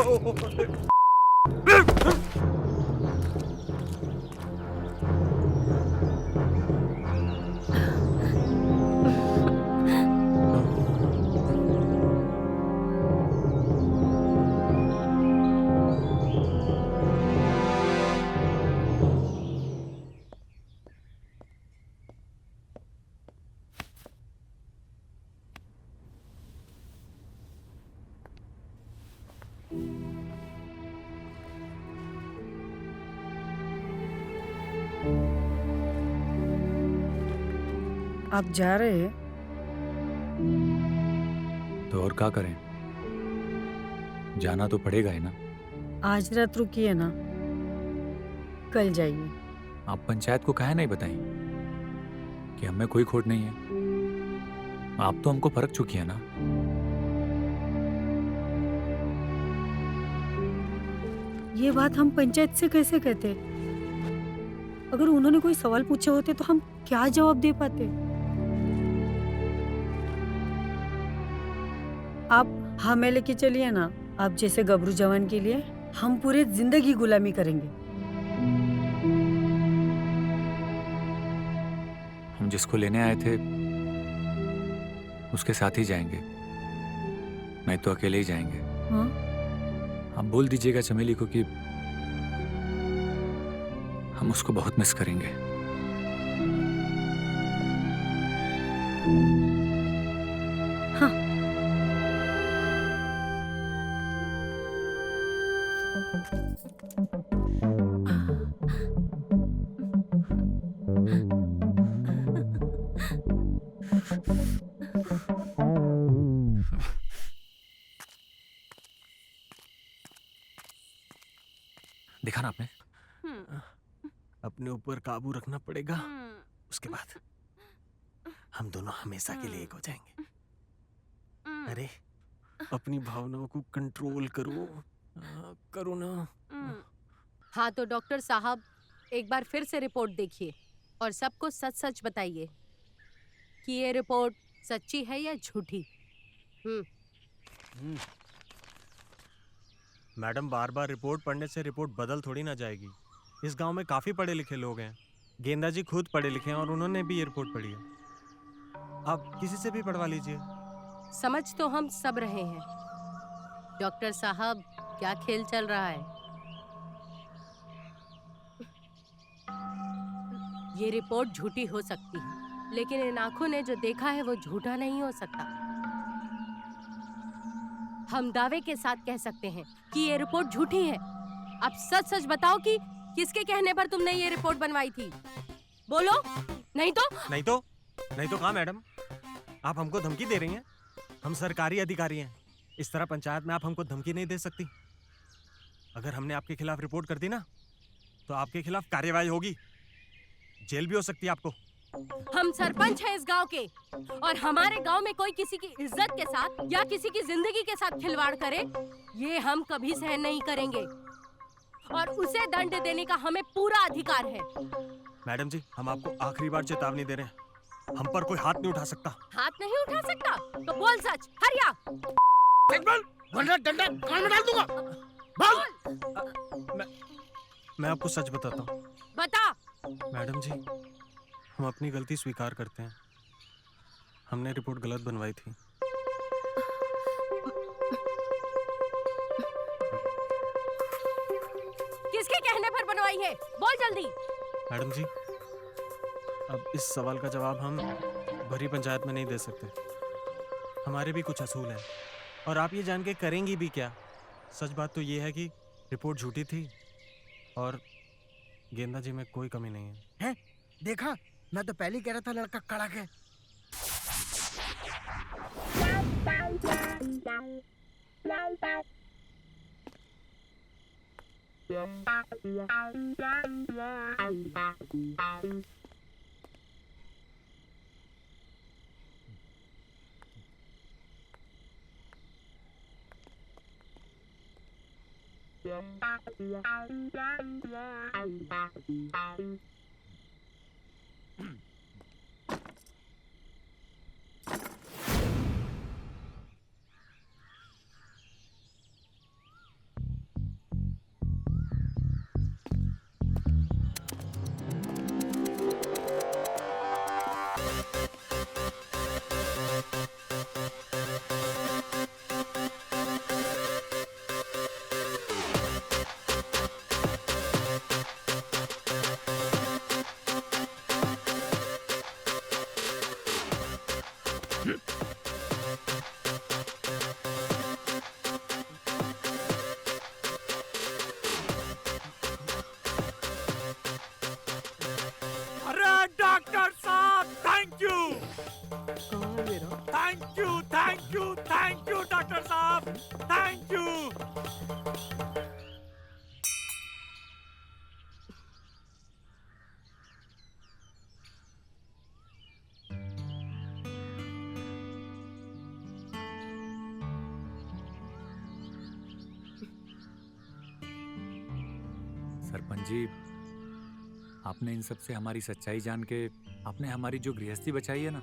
आप जा रहे हैं? तो और क्या करें, जाना तो पड़ेगा ही ना। आज रात रुकिए ना, कल जाइए। आप पंचायत को काहे नहीं बताएं कि हमें कोई खोट नहीं है? आप तो हमको परख चुकी है ना। ये बात हम पंचायत से कैसे कहते? अगर उन्होंने कोई सवाल पूछे होते तो हम क्या जवाब दे पाते? आप हमें लेके चलिए ना। आप जैसे गबरू जवान के लिए हम पूरे जिंदगी गुलामी करेंगे। हम जिसको लेने आए थे उसके साथ ही जाएंगे, नहीं तो अकेले ही जाएंगे। हाँ? आप बोल दीजिएगा चमेली को कि हम उसको बहुत मिस करेंगे। देखा ना आपने? अपने ऊपर काबू रखना पड़ेगा, उसके बाद हम दोनों हमेशा के लिए एक हो जाएंगे। अरे अपनी भावनाओं को कंट्रोल करो, करो ना। हाँ तो डॉक्टर साहब एक बार फिर से रिपोर्ट देखिए और सबको सच सच बताइए कि ये रिपोर्ट सच्ची है या झूठी। मैडम, बार बार रिपोर्ट पढ़ने से रिपोर्ट बदल थोड़ी ना जाएगी। इस गांव में काफी पढ़े लिखे लोग हैं। गेंदा जी खुद पढ़े लिखे हैं और उन्होंने भी ये रिपोर्ट पढ़ी है। आप किसी से भी पढ़वा लीजिए। समझ तो हम सब रहे हैं डॉक्टर साहब, क्या खेल चल रहा है। ये रिपोर्ट झूठी हो सकती है, लेकिन इन आंखों ने जो देखा है वो झूठा नहीं हो सकता। हम दावे के साथ कह सकते हैं कि ये रिपोर्ट झूठी है। अब सच सच बताओ कि किसके कहने पर तुमने ये रिपोर्ट बनवाई थी। बोलो, नहीं तो कहाँ मैडम? आप हमको धमकी दे रही हैं? हम सरकारी अधिकारी हैं। इस तरह पंचायत में आप हमको धमकी नहीं दे सकती। अगर हमने आपके खिलाफ रिपोर्ट कर दी ना, तो आपके खिलाफ कार्यवाही होगी, जेल भी हो सकती है आपको। हम सरपंच हैं इस गांव के और हमारे गांव में कोई किसी की इज्जत के साथ या किसी की जिंदगी के साथ खिलवाड़ करे, ये हम कभी सहन नहीं करेंगे और उसे दंड देने का हमें पूरा अधिकार है। मैडम जी, हम आपको आखिरी बार चेतावनी दे रहे हैं, हम पर कोई हाथ नहीं उठा सकता। हाथ नहीं उठा सकता तो बोल सच। हरिया वरना डंडा कान में डाल दूंगा। बोल। मैं आपको सच बताता हूँ। बता। मैडम जी, हम अपनी गलती स्वीकार करते हैं। हमने रिपोर्ट गलत बनवाई थी। किसके कहने पर बनवाई है? बोल जल्दी। मैडम जी, अब इस सवाल का जवाब हम भरी पंचायत में नहीं दे सकते। हमारे भी कुछ असूल हैं और आप ये जान के करेंगी भी क्या। सच बात तो ये है कि रिपोर्ट झूठी थी और गेंदा जी में कोई कमी नहीं है। हैं? देखा, मैं तो पहले ही कह रहा था लड़का कड़क है। डॉक्टर साहब, थैंक यू डॉक्टर साहब, थैंक यू। सरपंच जी, आपने इन सब से हमारी सच्चाई जान के आपने हमारी जो गृहस्थी बचाई है ना,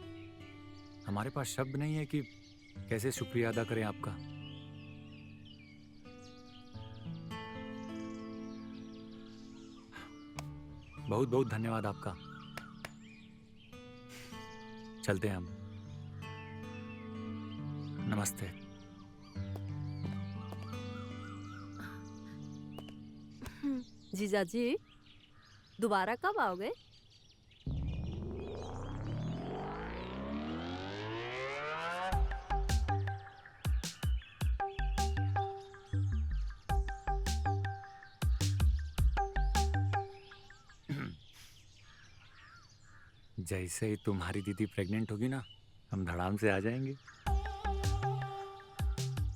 हमारे पास शब्द नहीं है कि कैसे शुक्रिया अदा करें आपका। बहुत बहुत धन्यवाद आपका। चलते हैं हम। नमस्ते। जीजा जी, दोबारा कब आओगे? जैसे ही तुम्हारी दीदी प्रेग्नेंट होगी ना, हम धड़ाम से आ जाएंगे।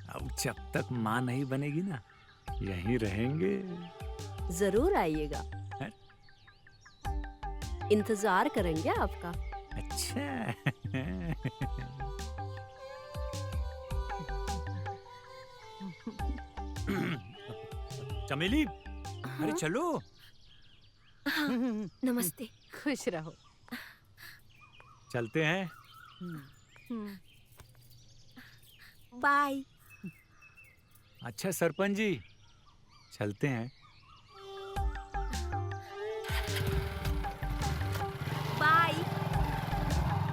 अब जब तक माँ नहीं बनेगी ना, यहीं रहेंगे। जरूर आइएगा, हैं? इंतजार करेंगे आपका। अच्छा। चमेली, अरे चलो। नमस्ते। खुश रहो। चलते हैं। बाय। अच्छा सरपंच जी, चलते हैं। Bye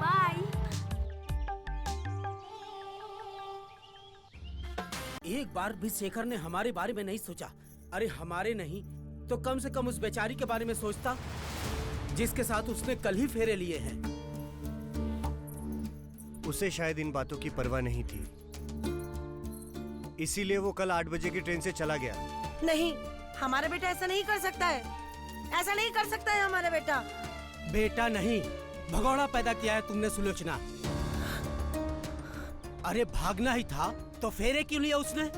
bye. एक बार भी शेखर ने हमारे बारे में नहीं सोचा। अरे हमारे नहीं तो कम से कम उस बेचारी के बारे में सोचता जिसके साथ उसने कल ही फेरे लिए हैं। उसे शायद इन बातों की परवाह नहीं थी, इसीलिए वो कल 8 बजे की ट्रेन से चला गया। नहीं, हमारा बेटा ऐसा नहीं कर सकता है। ऐसा नहीं कर सकता है हमारा बेटा। बेटा नहीं, भगौड़ा पैदा किया है तुमने सुलोचना। अरे भागना ही था तो फेरे क्यों लिया उसने?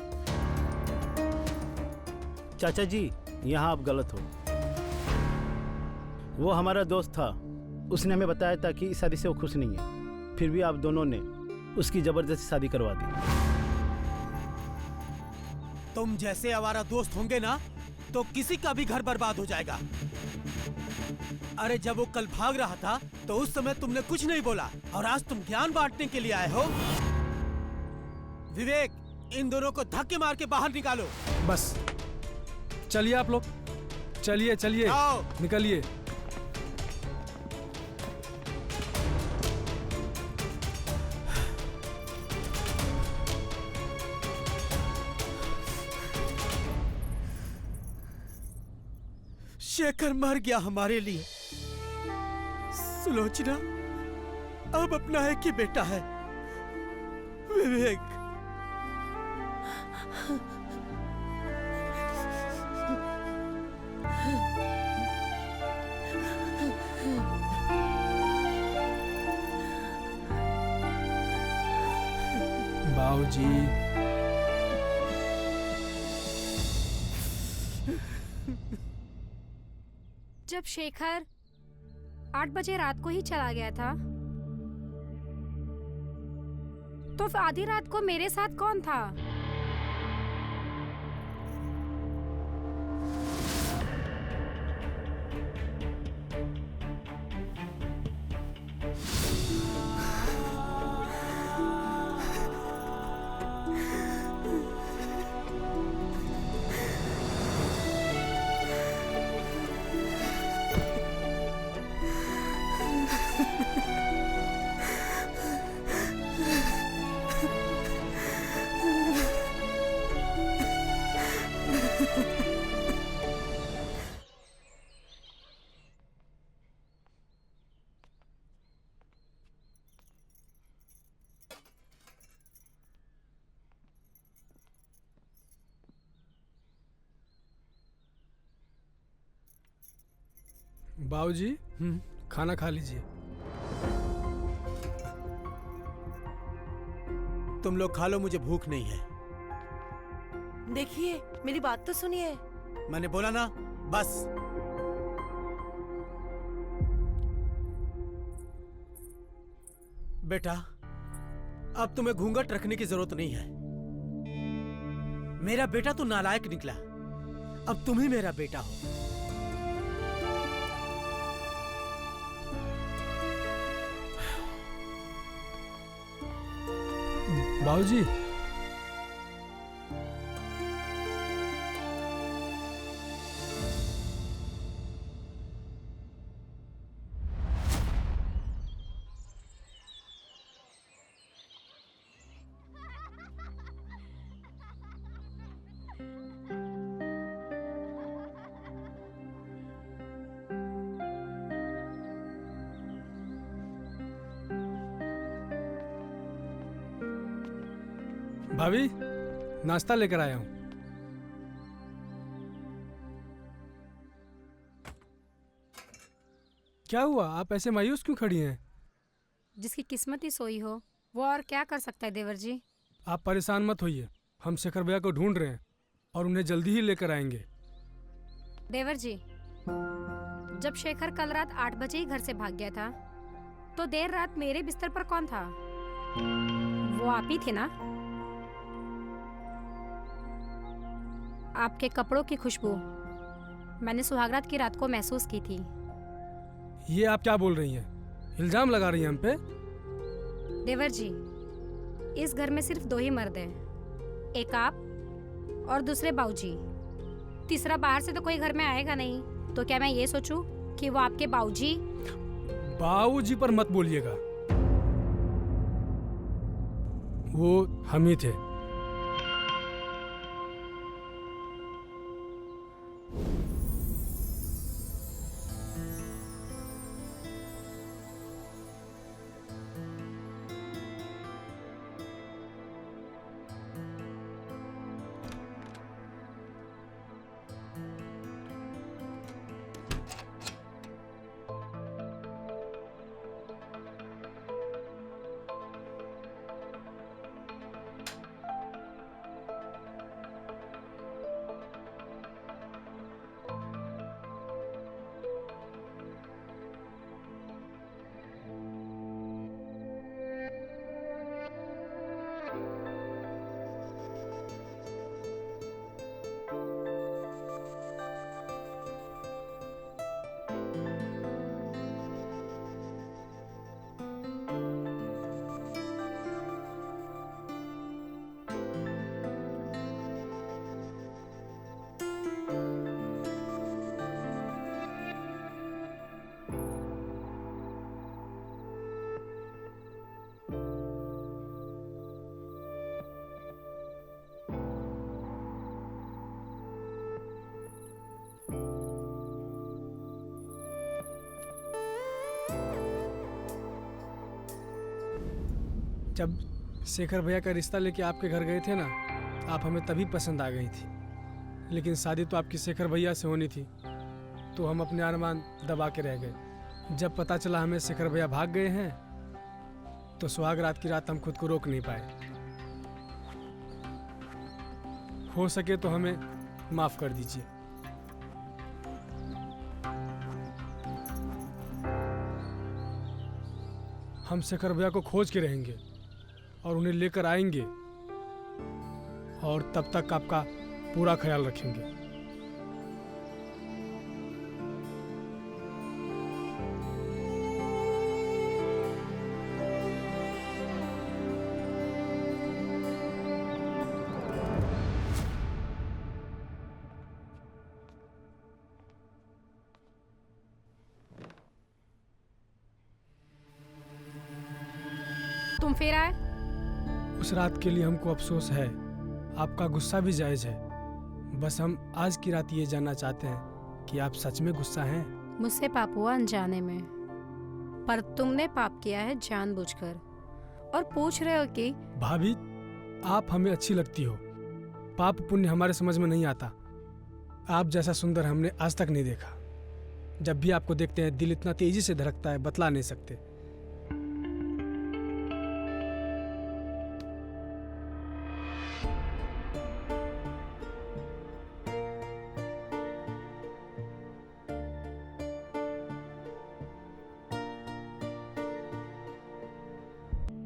चाचा जी, यहाँ आप गलत हो। वो हमारा दोस्त था, उसने हमें बताया था कि इस शादी से वो खुश नहीं है, फिर भी आप दोनों ने उसकी जबरदस्ती शादी करवा दी। तुम जैसे आवारा दोस्त होंगे ना तो किसी का भी घर बर्बाद हो जाएगा। अरे जब वो कल भाग रहा था तो उस समय तुमने कुछ नहीं बोला, और आज तुम ज्ञान बांटने के लिए आए हो। विवेक, इन दोनों को धक्के मार के बाहर निकालो। बस चलिए आप लोग, चलिए चलिए, निकलिए। शेखर मर गया हमारे लिए। सुलोचना अब अपना है कि बेटा है। विवेक, बाबूजी, जब शेखर 8 बजे रात को ही चला गया था, तो आधी रात को मेरे साथ कौन था? बाबूजी, खाना खा लीजिए। तुम लोग खा लो, मुझे भूख नहीं है। देखिए, मेरी बात तो सुनिए। मैंने बोला ना, बस। बेटा, अब तुम्हें घूंघट रखने की जरूरत नहीं है। मेरा बेटा तो नालायक निकला, अब तुम ही मेरा बेटा हो। बाबूजी, भाभी, नाश्ता लेकर आया हूँ। क्या हुआ? आप ऐसे मायूस क्यों खड़ी हैं? जिसकी किस्मत ही सोई हो वो और क्या कर सकता है देवर जी। आप परेशान मत होइए, हम शेखर भैया को ढूंढ रहे हैं और उन्हें जल्दी ही लेकर आएंगे। देवर जी, जब शेखर कल रात 8 बजे ही घर से भाग गया था तो देर रात मेरे बिस्तर पर कौन था? वो आप ही थे ना? आपके कपड़ों की खुशबू मैंने सुहागरात की रात को महसूस की थी। ये आप क्या बोल रही हैं? इल्जाम लगा रही हैं हम पे? देवर जी, इस घर में सिर्फ 2 ही मर्द हैं, एक आप और दूसरे बाऊजी। तीसरा बाहर से तो कोई घर में आएगा नहीं, तो क्या मैं ये सोचूं कि वो आपके बाऊजी? बाऊजी पर मत बोलिएगा, वो हम ही थे। जब शेखर भैया का रिश्ता लेके आपके घर गए थे ना, आप हमें तभी पसंद आ गई थी। लेकिन शादी तो आपकी शेखर भैया से होनी थी, तो हम अपने अरमान दबा के रह गए। जब पता चला हमें शेखर भैया भाग गए हैं, तो सुहाग रात की रात हम खुद को रोक नहीं पाए। हो सके तो हमें माफ कर दीजिए। हम शेखर भैया को खोज के रहेंगे और उन्हें लेकर आएंगे, और तब तक आपका पूरा ख्याल रखेंगे। तुम फिर आए? उस रात के लिए हमको अफसोस है, आपका गुस्सा भी जायज है। बस हम आज की रात ये जानना चाहते हैं कि आप सच में गुस्सा हैं? मुझसे पाप हुआ अनजाने में, पर तुमने पाप किया है जानबूझकर, और पूछ रहे हो कि? भाभी, आप हमें अच्छी लगती हो, पाप पुण्य हमारे समझ में नहीं आता। आप जैसा सुंदर हमने आज तक नहीं देखा। जब भी आपको देखते हैं दिल इतना तेजी से धड़कता है, बतला नहीं सकते।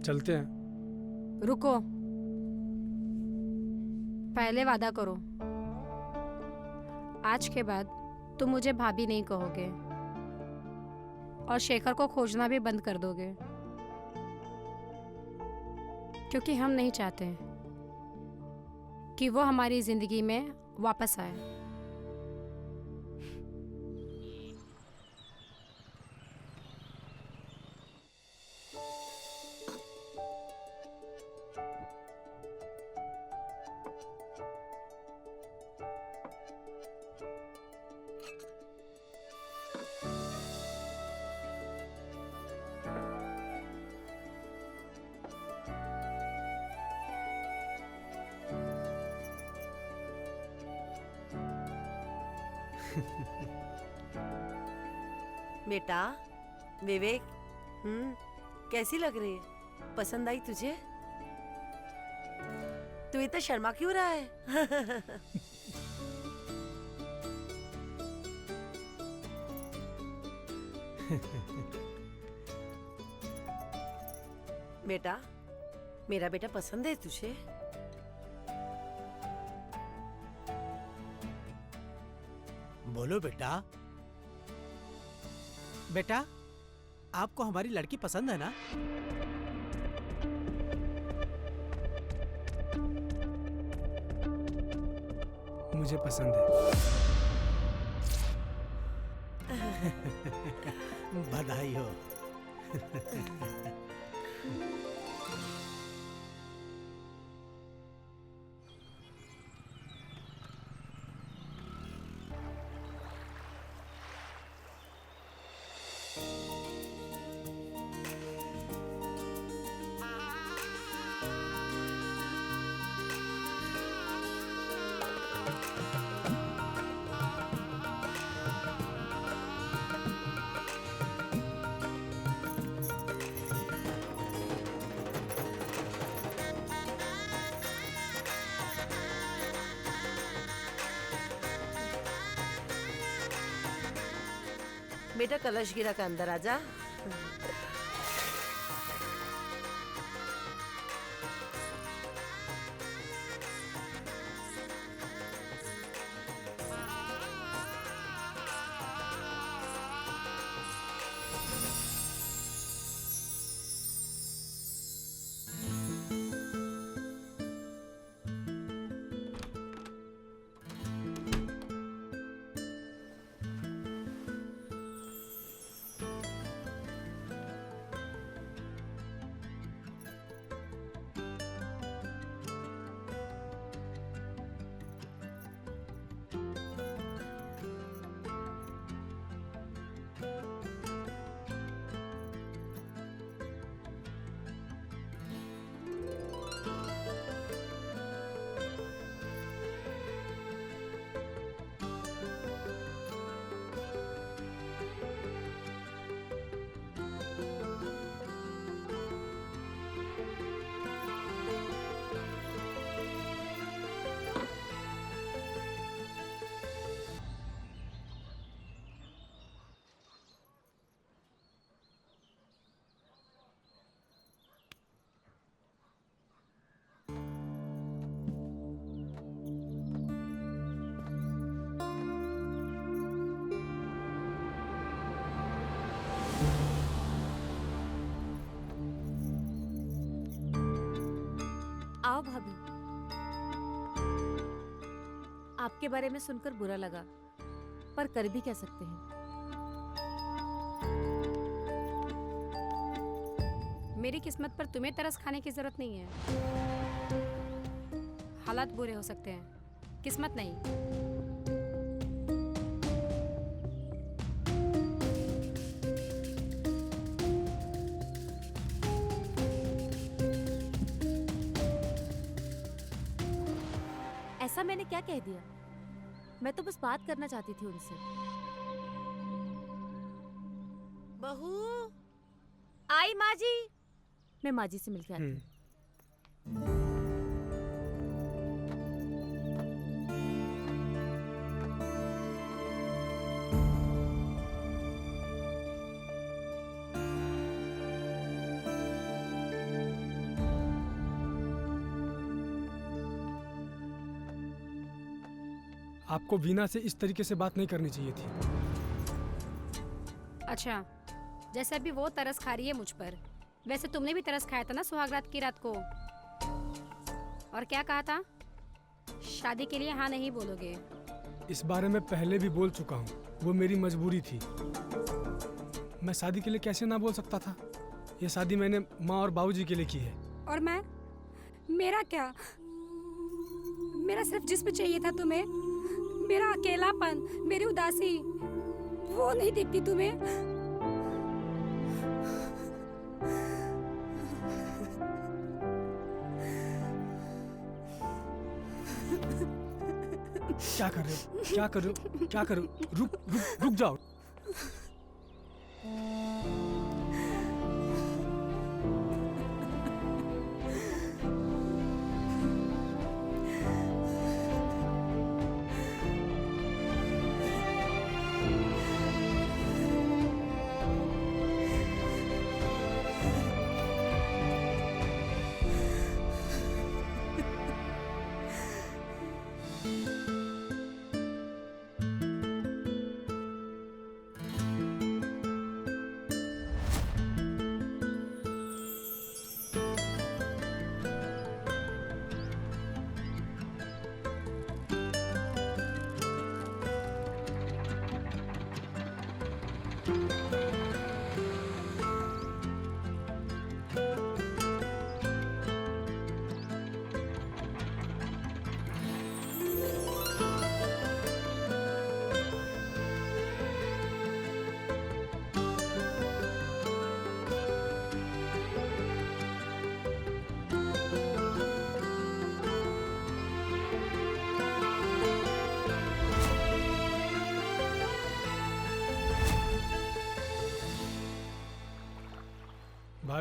चलते हैं। रुको, पहले वादा करो, आज के बाद तुम मुझे भाभी नहीं कहोगे और शेखर को खोजना भी बंद कर दोगे, क्योंकि हम नहीं चाहते कि वो हमारी जिंदगी में वापस आए। बेटा, विवेक, कैसी लग रही है? पसंद आई तुझे? तू इतना शर्मा क्यों रहा है? बेटा, मेरा बेटा पसंद है तुझे? बोलो बेटा। बेटा, आपको हमारी लड़की पसंद है ना? मुझे पसंद है। बधाई हो। बेटा, कलश गिरा का अंदर आजा। आओ भाभी। आपके बारे में सुनकर बुरा लगा, पर कर भी क्या सकते हैं। मेरी किस्मत पर तुम्हें तरस खाने की जरूरत नहीं है। हालात बुरे हो सकते हैं, किस्मत नहीं। ऐसा मैंने क्या कह दिया? मैं तो बस बात करना चाहती थी उनसे। बहू, आई माँ जी। मैं माँ जी से मिलके आती हूँ। आपको वीना से इस तरीके से बात नहीं करनी चाहिए थी। अच्छा, जैसे अभी वो तरस खा रही है मुझ पर, वैसे तुमने भी तरस खाया था ना सुहागरात की रात को। और क्या कहा था? शादी के लिए हाँ नहीं बोलोगे। इस बारे में पहले भी बोल चुका हूँ, वो मेरी मजबूरी थी। मैं शादी के लिए कैसे ना बोल सकता था? ये शादी मैंने माँ और बाबूजी के लिए की है। और मैं, मेरा क्या? मेरा सिर्फ जिस्म चाहिए था तुम्हें, मेरा अकेलापन, मेरी उदासी, वो नहीं दिखती तुम्हें? क्या कर रहे हो? क्या कर रहे हो? क्या कर रहे हो? रुक रुक रुक जाओ।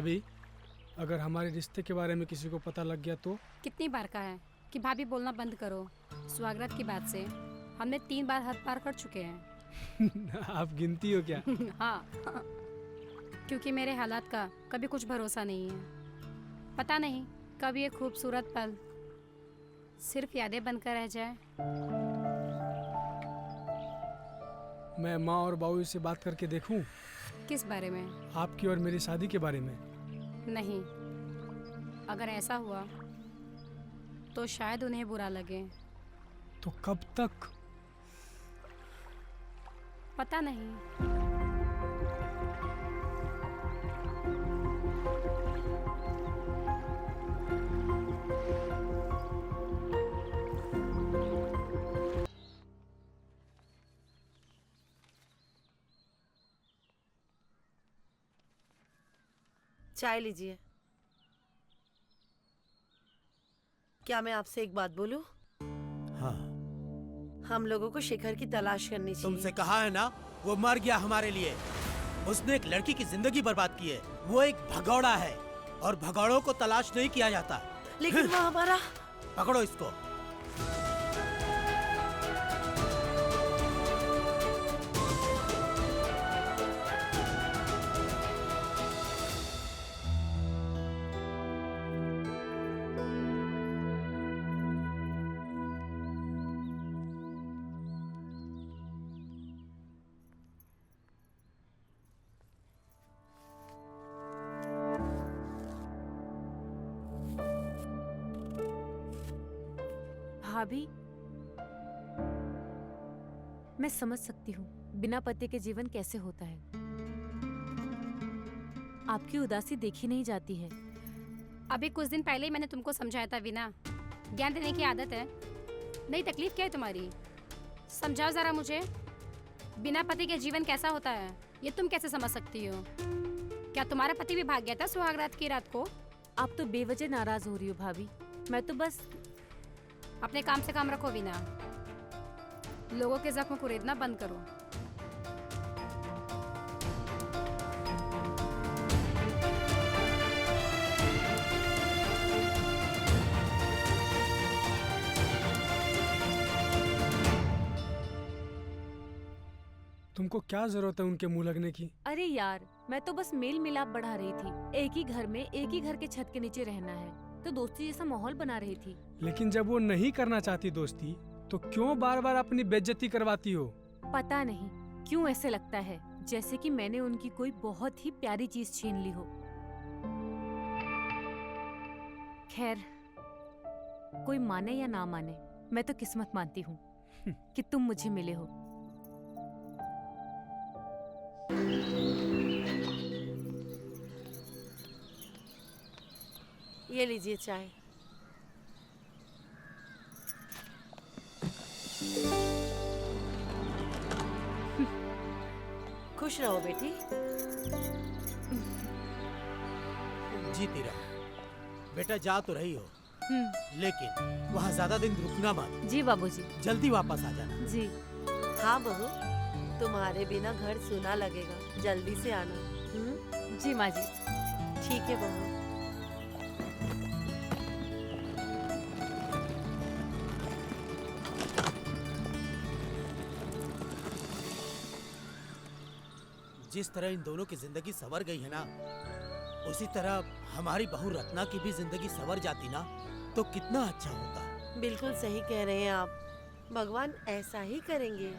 भाभी, अगर हमारे रिश्ते के बारे में किसी को पता लग गया तो? कितनी बार कहा है कि भाभी बोलना बंद करो। सुहागरात की बात से हमने 3 बार हद पार कर चुके हैं। आप गिनती हो क्या? हाँ, क्योंकि मेरे हालात का कभी कुछ भरोसा नहीं है। पता नहीं कब ये खूबसूरत पल सिर्फ यादें बनकर रह जाए। मैं माँ और बाबू से बात करके देखूं? किस बारे में? आपकी और मेरी शादी के बारे में। नहीं, अगर ऐसा हुआ तो शायद उन्हें बुरा लगे। तो कब तक? पता नहीं। चाय लीजिए। क्या मैं आपसे एक बात बोलूं? हाँ। हम लोगों को शेखर की तलाश करनी चाहिए। तुमसे कहा है ना, वो मर गया हमारे लिए। उसने एक लड़की की जिंदगी बर्बाद की है। वो एक भगौड़ा है और भगौड़ों को तलाश नहीं किया जाता। लेकिन वो हमारा। पकड़ो इसको। भाभी, मैं समझ सकती हूँ बिना पति के जीवन कैसे होता है। आपकी उदासी देखी नहीं जाती है। अभी कुछ दिन पहले ही मैंने तुमको समझाया था वीना, ज्ञान देने की आदत है। नई तकलीफ क्या है तुम्हारी? समझाओ जरा मुझे, बिना पति के जीवन कैसा होता है ये तुम कैसे समझ सकती हो? क्या तुम्हारा पति भी भाग गया था सुहागरात की रात को? आप तो बेवजह नाराज हो रही हो भाभी। मैं तो बस अपने काम से काम रखो वीना। लोगों के जख्म को रेदना बंद करो। तुमको क्या जरूरत है उनके मुंह लगने की? अरे यार, मैं तो बस मेल मिलाप बढ़ा रही थी। एक ही घर में एक ही घर के छत के नीचे रहना है तो दोस्ती जैसा माहौल बना रही थी। लेकिन जब वो नहीं करना चाहती दोस्ती तो क्यों बार बार अपनी बेइज्जती करवाती हो? पता नहीं क्यों ऐसे लगता है जैसे कि मैंने उनकी कोई बहुत ही प्यारी चीज छीन ली हो। खैर, कोई माने या ना माने, मैं तो किस्मत मानती हूँ कि तुम मुझे मिले हो। ये लीजिए चाय। खुश रहो बेटी। जीती रहो। बेटा जा तो रही हो, लेकिन वहाँ ज्यादा दिन रुकना मत। जी बाबूजी। जल्दी वापस आ जाना। जी। हाँ बहू, तुम्हारे बिना घर सूना लगेगा। जल्दी से आना। जी माँ जी। ठीक है बहू। जिस तरह इन दोनों की जिंदगी संवर गई है ना, उसी तरह हमारी बहू रत्ना की भी जिंदगी संवर जाती ना तो कितना अच्छा होता। बिल्कुल सही कह रहे हैं आप। भगवान ऐसा ही करेंगे।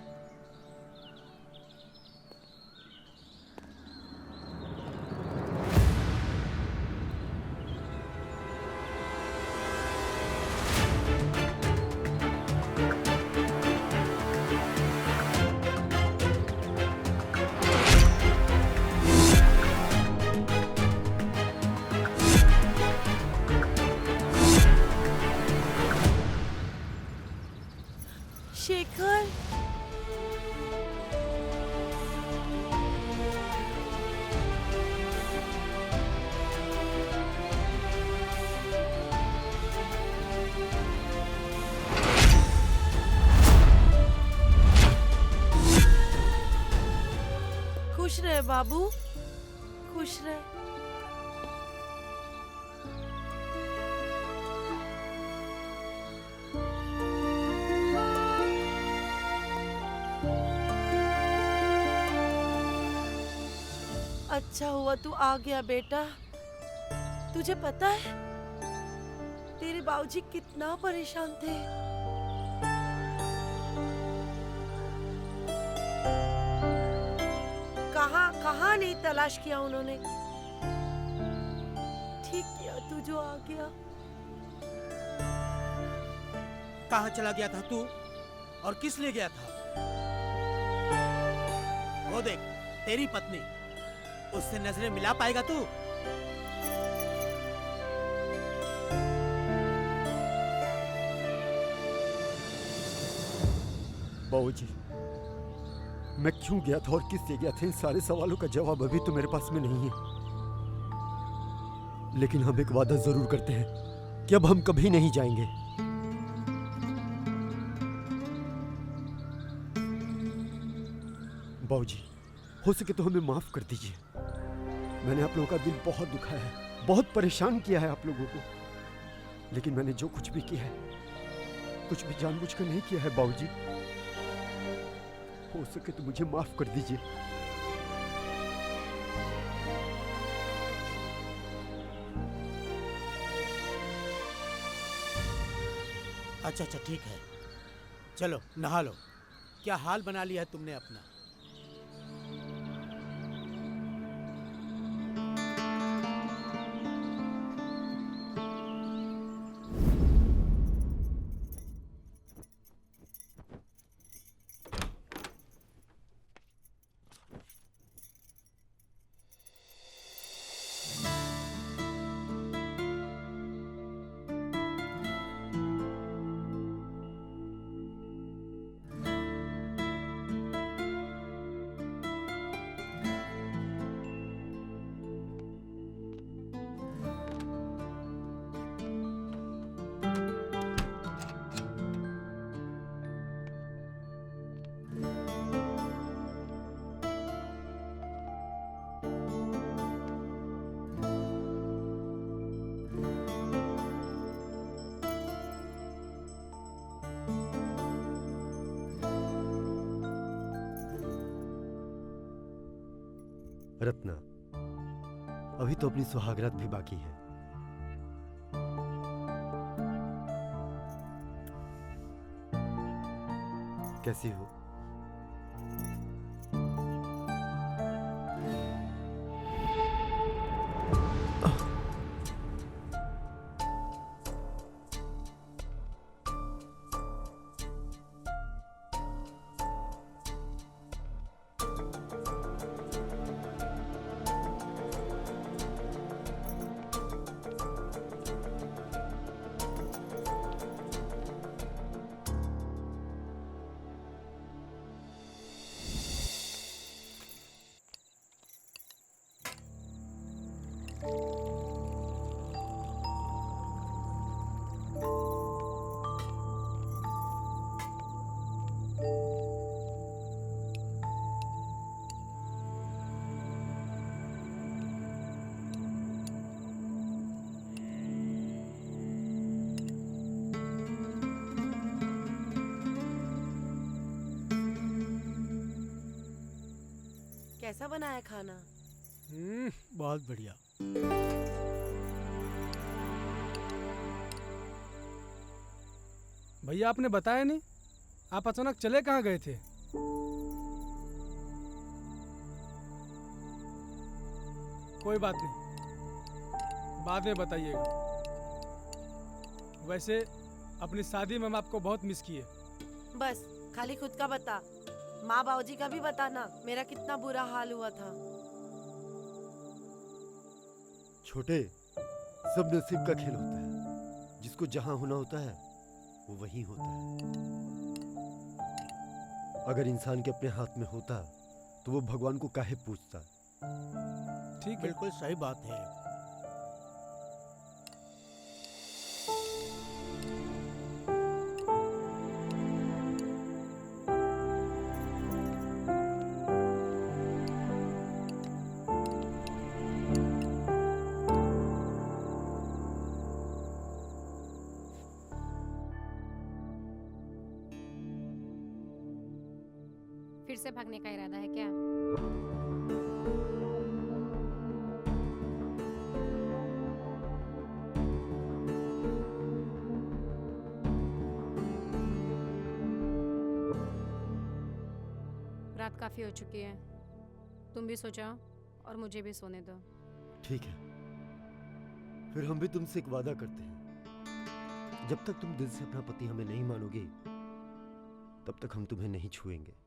शेखर, खुश रहे बाबू, खुश रहे। अच्छा हुआ तू आ गया बेटा। तुझे पता है तेरे बाबूजी कितना परेशान थे। कहाँ कहाँ नहीं तलाश किया उन्होंने। ठीक किया तू जो आ गया। कहाँ चला गया था तू और किस लिए गया था? वो देख तेरी पत्नी, उससे नजरें मिला पाएगा तू? बाबूजी, मैं क्यों गया था और किस लिए गया था, इन सारे सवालों का जवाब अभी तो मेरे पास में नहीं है। लेकिन हम एक वादा जरूर करते हैं कि अब हम कभी नहीं जाएंगे। बाबूजी, हो सके तो हमें माफ कर दीजिए। मैंने आप लोगों का दिल बहुत दुखाया है, बहुत परेशान किया है आप लोगों को। लेकिन मैंने जो कुछ भी किया है, कुछ भी जानबूझकर नहीं किया है बाबूजी। हो सके तो मुझे माफ कर दीजिए। अच्छा अच्छा ठीक है, चलो नहा लो। क्या हाल बना लिया है तुमने अपना। रत्ना, अभी तो अपनी सुहागरात भी बाकी है। कैसी हो? कैसा बना है खाना? बहुत बढ़िया। भैया आपने बताया नहीं, आप अचानक चले कहाँ गए थे? कोई बात नहीं, बाद में बताइएगा। वैसे अपनी शादी में हम आपको बहुत मिस किए। बस खाली खुद का बता, माँ बाबूजी का भी बताना मेरा कितना बुरा हाल हुआ था। छोटे, सब नसीब का खेल होता है। जिसको जहां होना होता है वो वहीं होता है। अगर इंसान के अपने हाथ में होता तो वो भगवान को काहे पूछता। ठीक, बिल्कुल सही बात है। फिर से भागने का इरादा है क्या? काफ़ी हो चुकी है। तुम भी सो जाओ और मुझे भी सोने दो। ठीक है, फिर हम भी तुमसे एक वादा करते हैं, जब तक तुम दिल से अपना पति हमें नहीं मानोगे तब तक हम तुम्हें नहीं छुएंगे।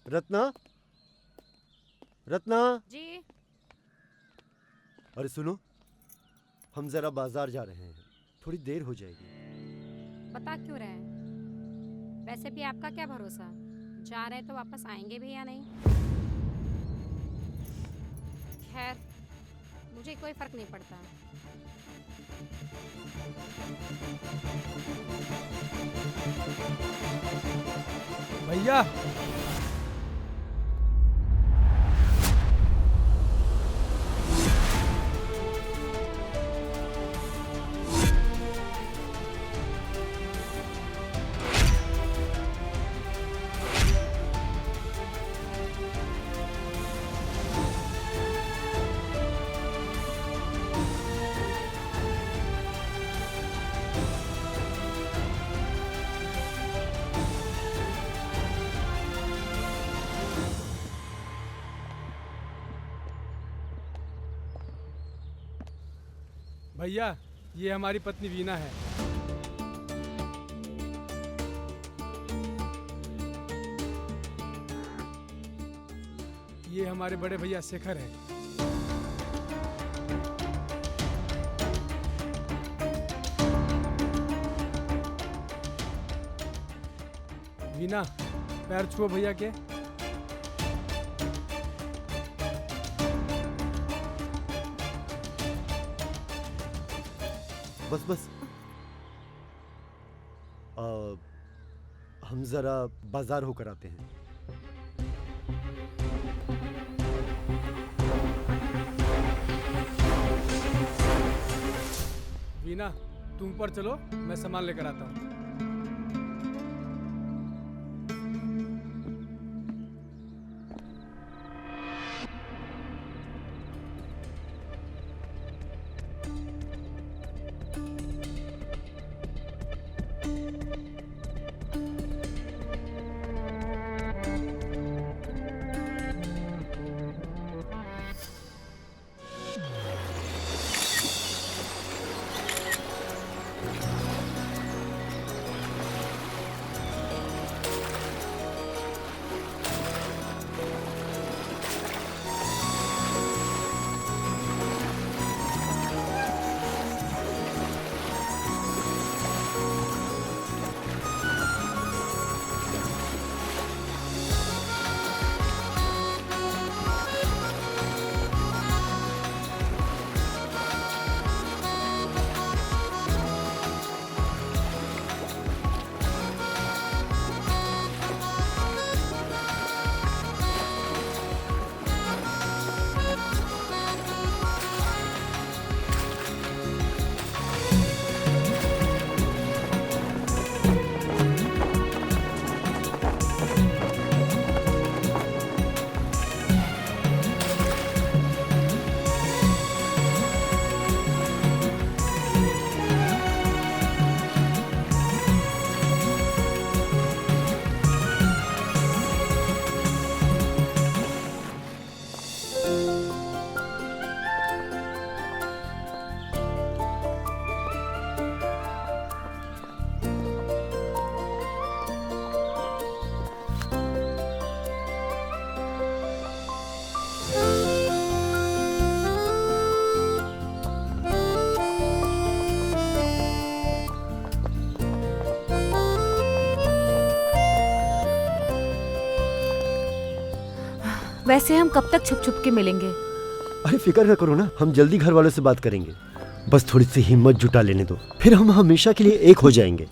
रत्ना, रत्ना। जी। अरे सुनो, हम जरा बाजार जा रहे हैं, थोड़ी देर हो जाएगी। बता क्यों रहे हैं? वैसे भी आपका क्या भरोसा, जा रहे तो वापस आएंगे भी या नहीं। खैर, मुझे कोई फर्क नहीं पड़ता। भैया, भैया, ये हमारी पत्नी वीना है। ये हमारे बड़े भैया शेखर हैं। वीना, पैर छुओ भैया के। बस बस, हम जरा बाजार होकर आते हैं। वीना, तुम ऊपर चलो, मैं सामान लेकर आता हूँ। वैसे हम कब तक छुप छुप के मिलेंगे? अरे फिक्र न करो ना, हम जल्दी घर वालों से बात करेंगे। बस थोड़ी सी हिम्मत जुटा लेने दो, फिर हम हमेशा के लिए एक हो जाएंगे।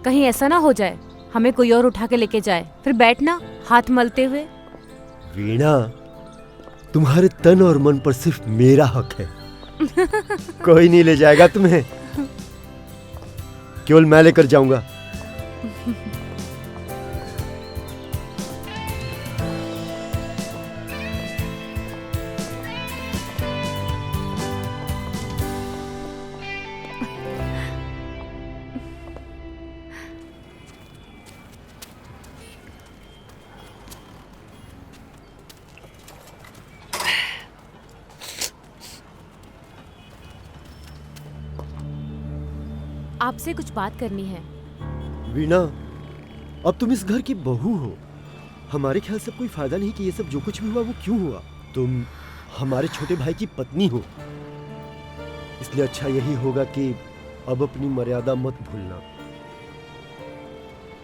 कहीं ऐसा ना हो जाए हमें कोई और उठा के लेके जाए, फिर बैठना हाथ मलते हुए। वीणा, तुम्हारे तन और मन पर सिर्फ मेरा हक है। कोई नहीं ले जाएगा तुम्हें, केवल मैं लेकर जाऊंगा। आपसे कुछ बात करनी है। वीणा, अब तुम इस घर की बहू हो। हमारे ख्याल से कोई फायदा नहीं कि ये सब जो कुछ भी हुआ वो क्यों हुआ। तुम हमारे छोटे भाई की पत्नी हो, इसलिए अच्छा यही होगा कि अब अपनी मर्यादा मत भूलना।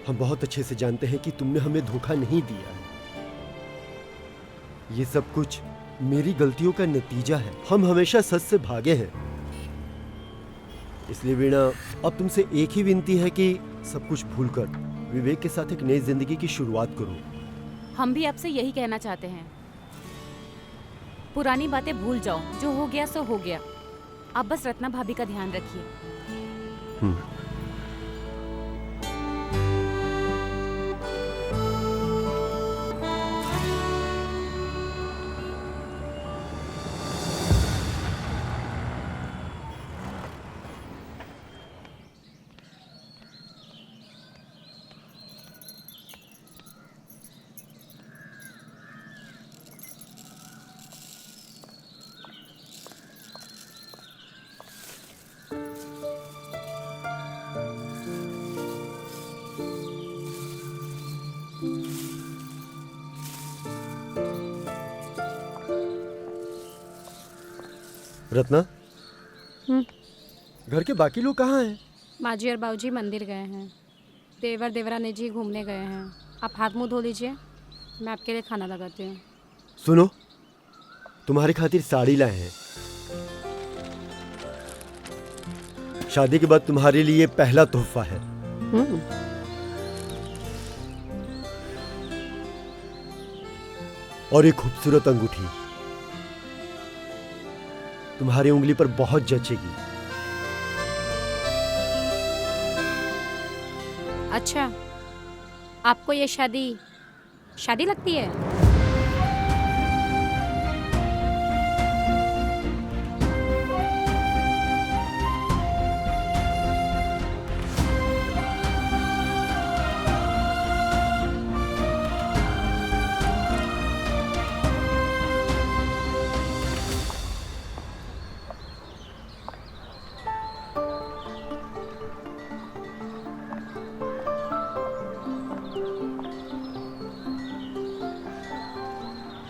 हम बहुत अच्छे से जानते हैं कि तुमने हमें धोखा नहीं दिया है। ये सब कुछ मेरी गलतियों का नतीजा है। हम हमेशा सच से भागे हैं। इसलिए वीणा, अब तुमसे एक ही विनती है कि सब कुछ भूलकर विवेक के साथ एक नई जिंदगी की शुरुआत करो। हम भी आपसे यही कहना चाहते हैं। पुरानी बातें भूल जाओ, जो हो गया सो हो गया। आप बस रत्ना भाभी का ध्यान रखिए। रत्ना, घर के बाकी लोग कहाँ हैं? माँ जी और बाबूजी मंदिर गए हैं। देवर देवरानी जी घूमने गए हैं। आप हाथ मुंह धो लीजिए, मैं आपके लिए खाना लगाती हूँ। सुनो, तुम्हारे खातिर साड़ी लाए हैं। शादी के बाद तुम्हारे लिए पहला तोहफा है। और एक खूबसूरत अंगूठी तुम्हारी उंगली पर बहुत जचेगी। अच्छा, आपको ये शादी लगती है?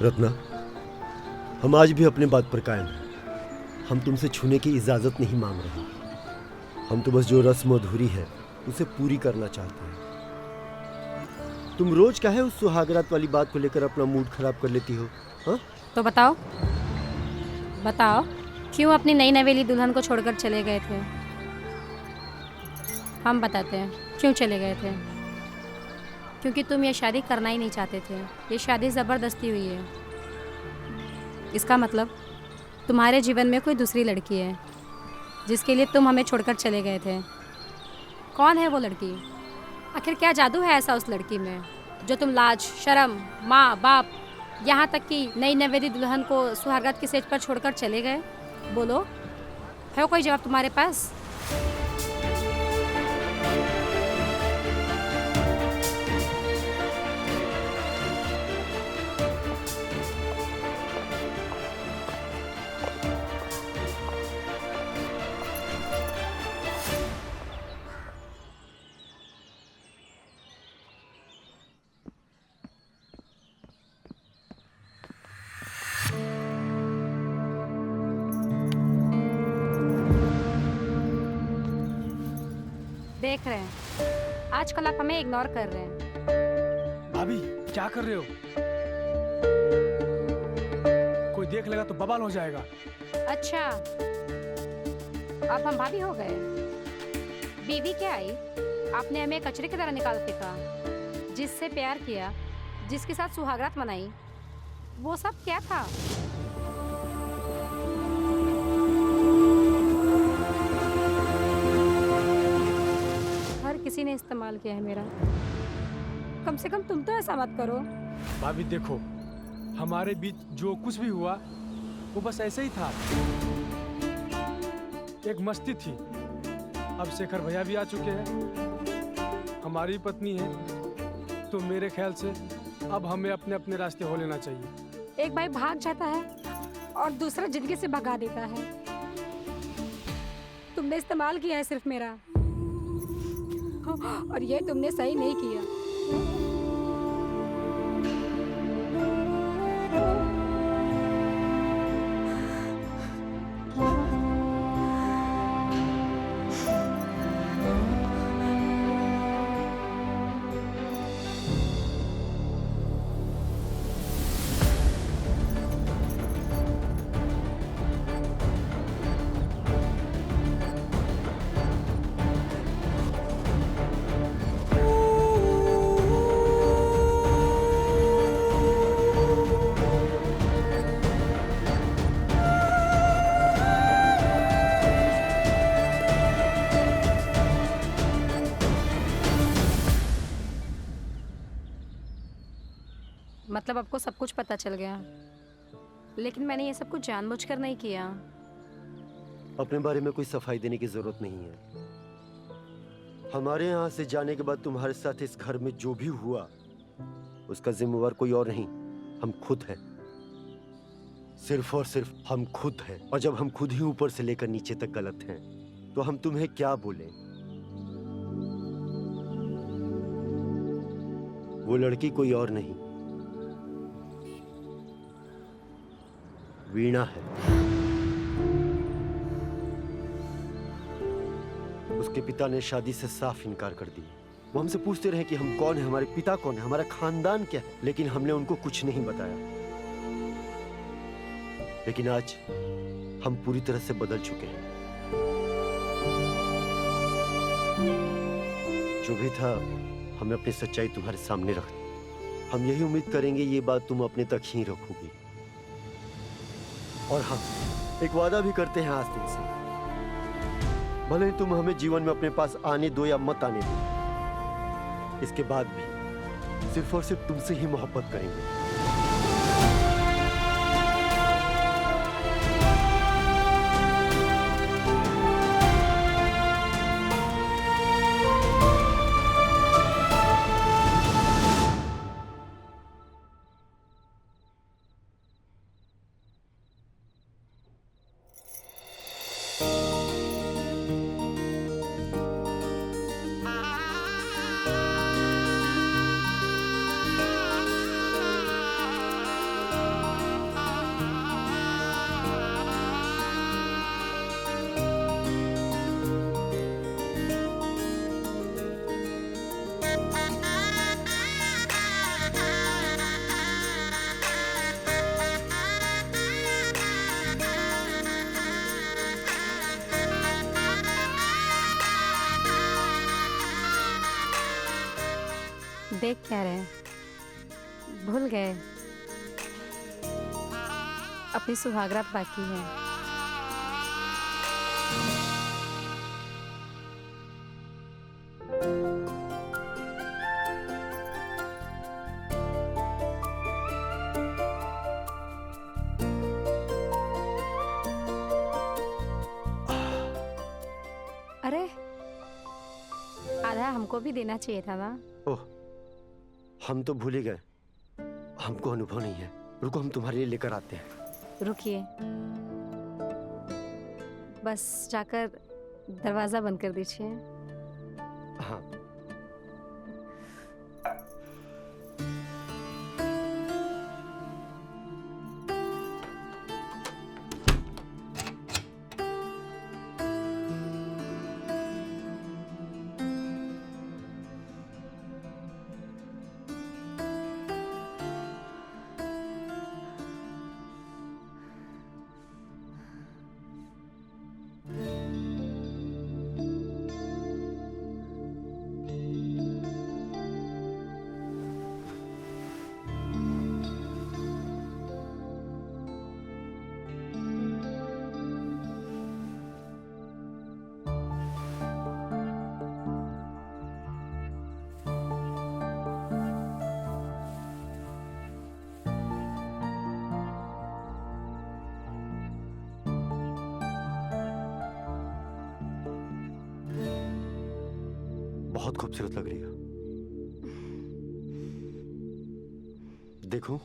रत्ना, हम आज भी अपने बात पर कायम हैं। हम तुमसे छूने की इजाजत नहीं मांग रहे। हम तो बस जो रस्म अधूरी है उसे पूरी करना चाहते हैं। तुम रोज काहे उस सुहागरात वाली बात को लेकर अपना मूड खराब कर लेती हो? हाँ? तो बताओ क्यों अपनी नई नवेली दुल्हन को छोड़कर चले गए थे? हम बताते हैं क्यों चले गए थे। क्योंकि तुम ये शादी करना ही नहीं चाहते थे। ये शादी ज़बरदस्ती हुई है। इसका मतलब तुम्हारे जीवन में कोई दूसरी लड़की है जिसके लिए तुम हमें छोड़कर चले गए थे। कौन है वो लड़की? आखिर क्या जादू है ऐसा उस लड़की में जो तुम लाज शर्म माँ बाप यहाँ तक कि नई नवेली दुल्हन को सुहागरात की सेज पर छोड़कर चले गए? बोलो, है कोई जवाब तुम्हारे पास? देख रहे हैं आजकल आप हमें इग्नोर कर रहे हैं। भाभी क्या कर रहे हो? कोई देख लेगा तो बवाल हो जाएगा। अच्छा, अब हम भाभी हो गए। बीवी क्या आई? आपने हमें कचरे की तरह निकाल फेंका। जिससे प्यार किया, जिसके साथ सुहागरात मनाई, वो सब क्या था? हर किसी ने इस्तेमाल किया है मेरा। कम से कम तुम तो ऐसा मत करो। भाभी देखो, हमारे बीच जो कुछ भी हुआ वो बस ऐसे ही था, एक मस्ती थी। अब शेखर भैया भी आ चुके हैं, हमारी पत्नी है, तो मेरे ख्याल से अब हमें अपने अपने रास्ते हो लेना चाहिए। एक भाई भाग जाता है और दूसरा जिंदगी से भगा देता है। तुमने इस्तेमाल किया है सिर्फ मेरा, और ये तुमने सही नहीं किया। मतलब आपको सब कुछ पता चल गया, लेकिन मैंने ये सब कुछ जानबूझकर नहीं किया। अपने बारे में कोई सफाई देने की जरूरत नहीं है। हमारे यहाँ से जाने के बाद तुम्हारे साथ इस घर में जो भी हुआ उसका जिम्मेवार कोई और नहीं, हम खुद हैं। सिर्फ और सिर्फ हम खुद हैं। और जब हम खुद ही ऊपर से लेकर नीचे तक गलत हैं तो हम तुम्हें क्या बोले? वो लड़की कोई और नहीं, वीणा है। उसके पिता ने शादी से साफ इनकार कर दिया। वो हमसे पूछते रहे कि हम कौन है, हमारे पिता कौन है, हमारा खानदान क्या है, लेकिन हमने उनको कुछ नहीं बताया। लेकिन आज हम पूरी तरह से बदल चुके हैं। जो भी था, हमें अपनी सच्चाई तुम्हारे सामने रख दी। हम यही उम्मीद करेंगे ये बात तुम अपने तक ही रखोगी। और हाँ, एक वादा भी करते हैं आज तुमसे, भले ही तुम हमें जीवन में अपने पास आने दो या मत आने दो, इसके बाद भी सिर्फ और सिर्फ तुमसे ही मोहब्बत करेंगे। देख क्या रहे, भूल गए अपनी सुहागरात बाकी है। अरे आधा हमको भी देना चाहिए था ना। ओह, हम तो भूल ही गए। हमको अनुभव नहीं है। रुको, हम तुम्हारे लिए लेकर आते हैं। रुकिए, बस जाकर दरवाजा बंद कर दीजिए। हाँ। बहुत खूबसूरत लग रही हो। देखो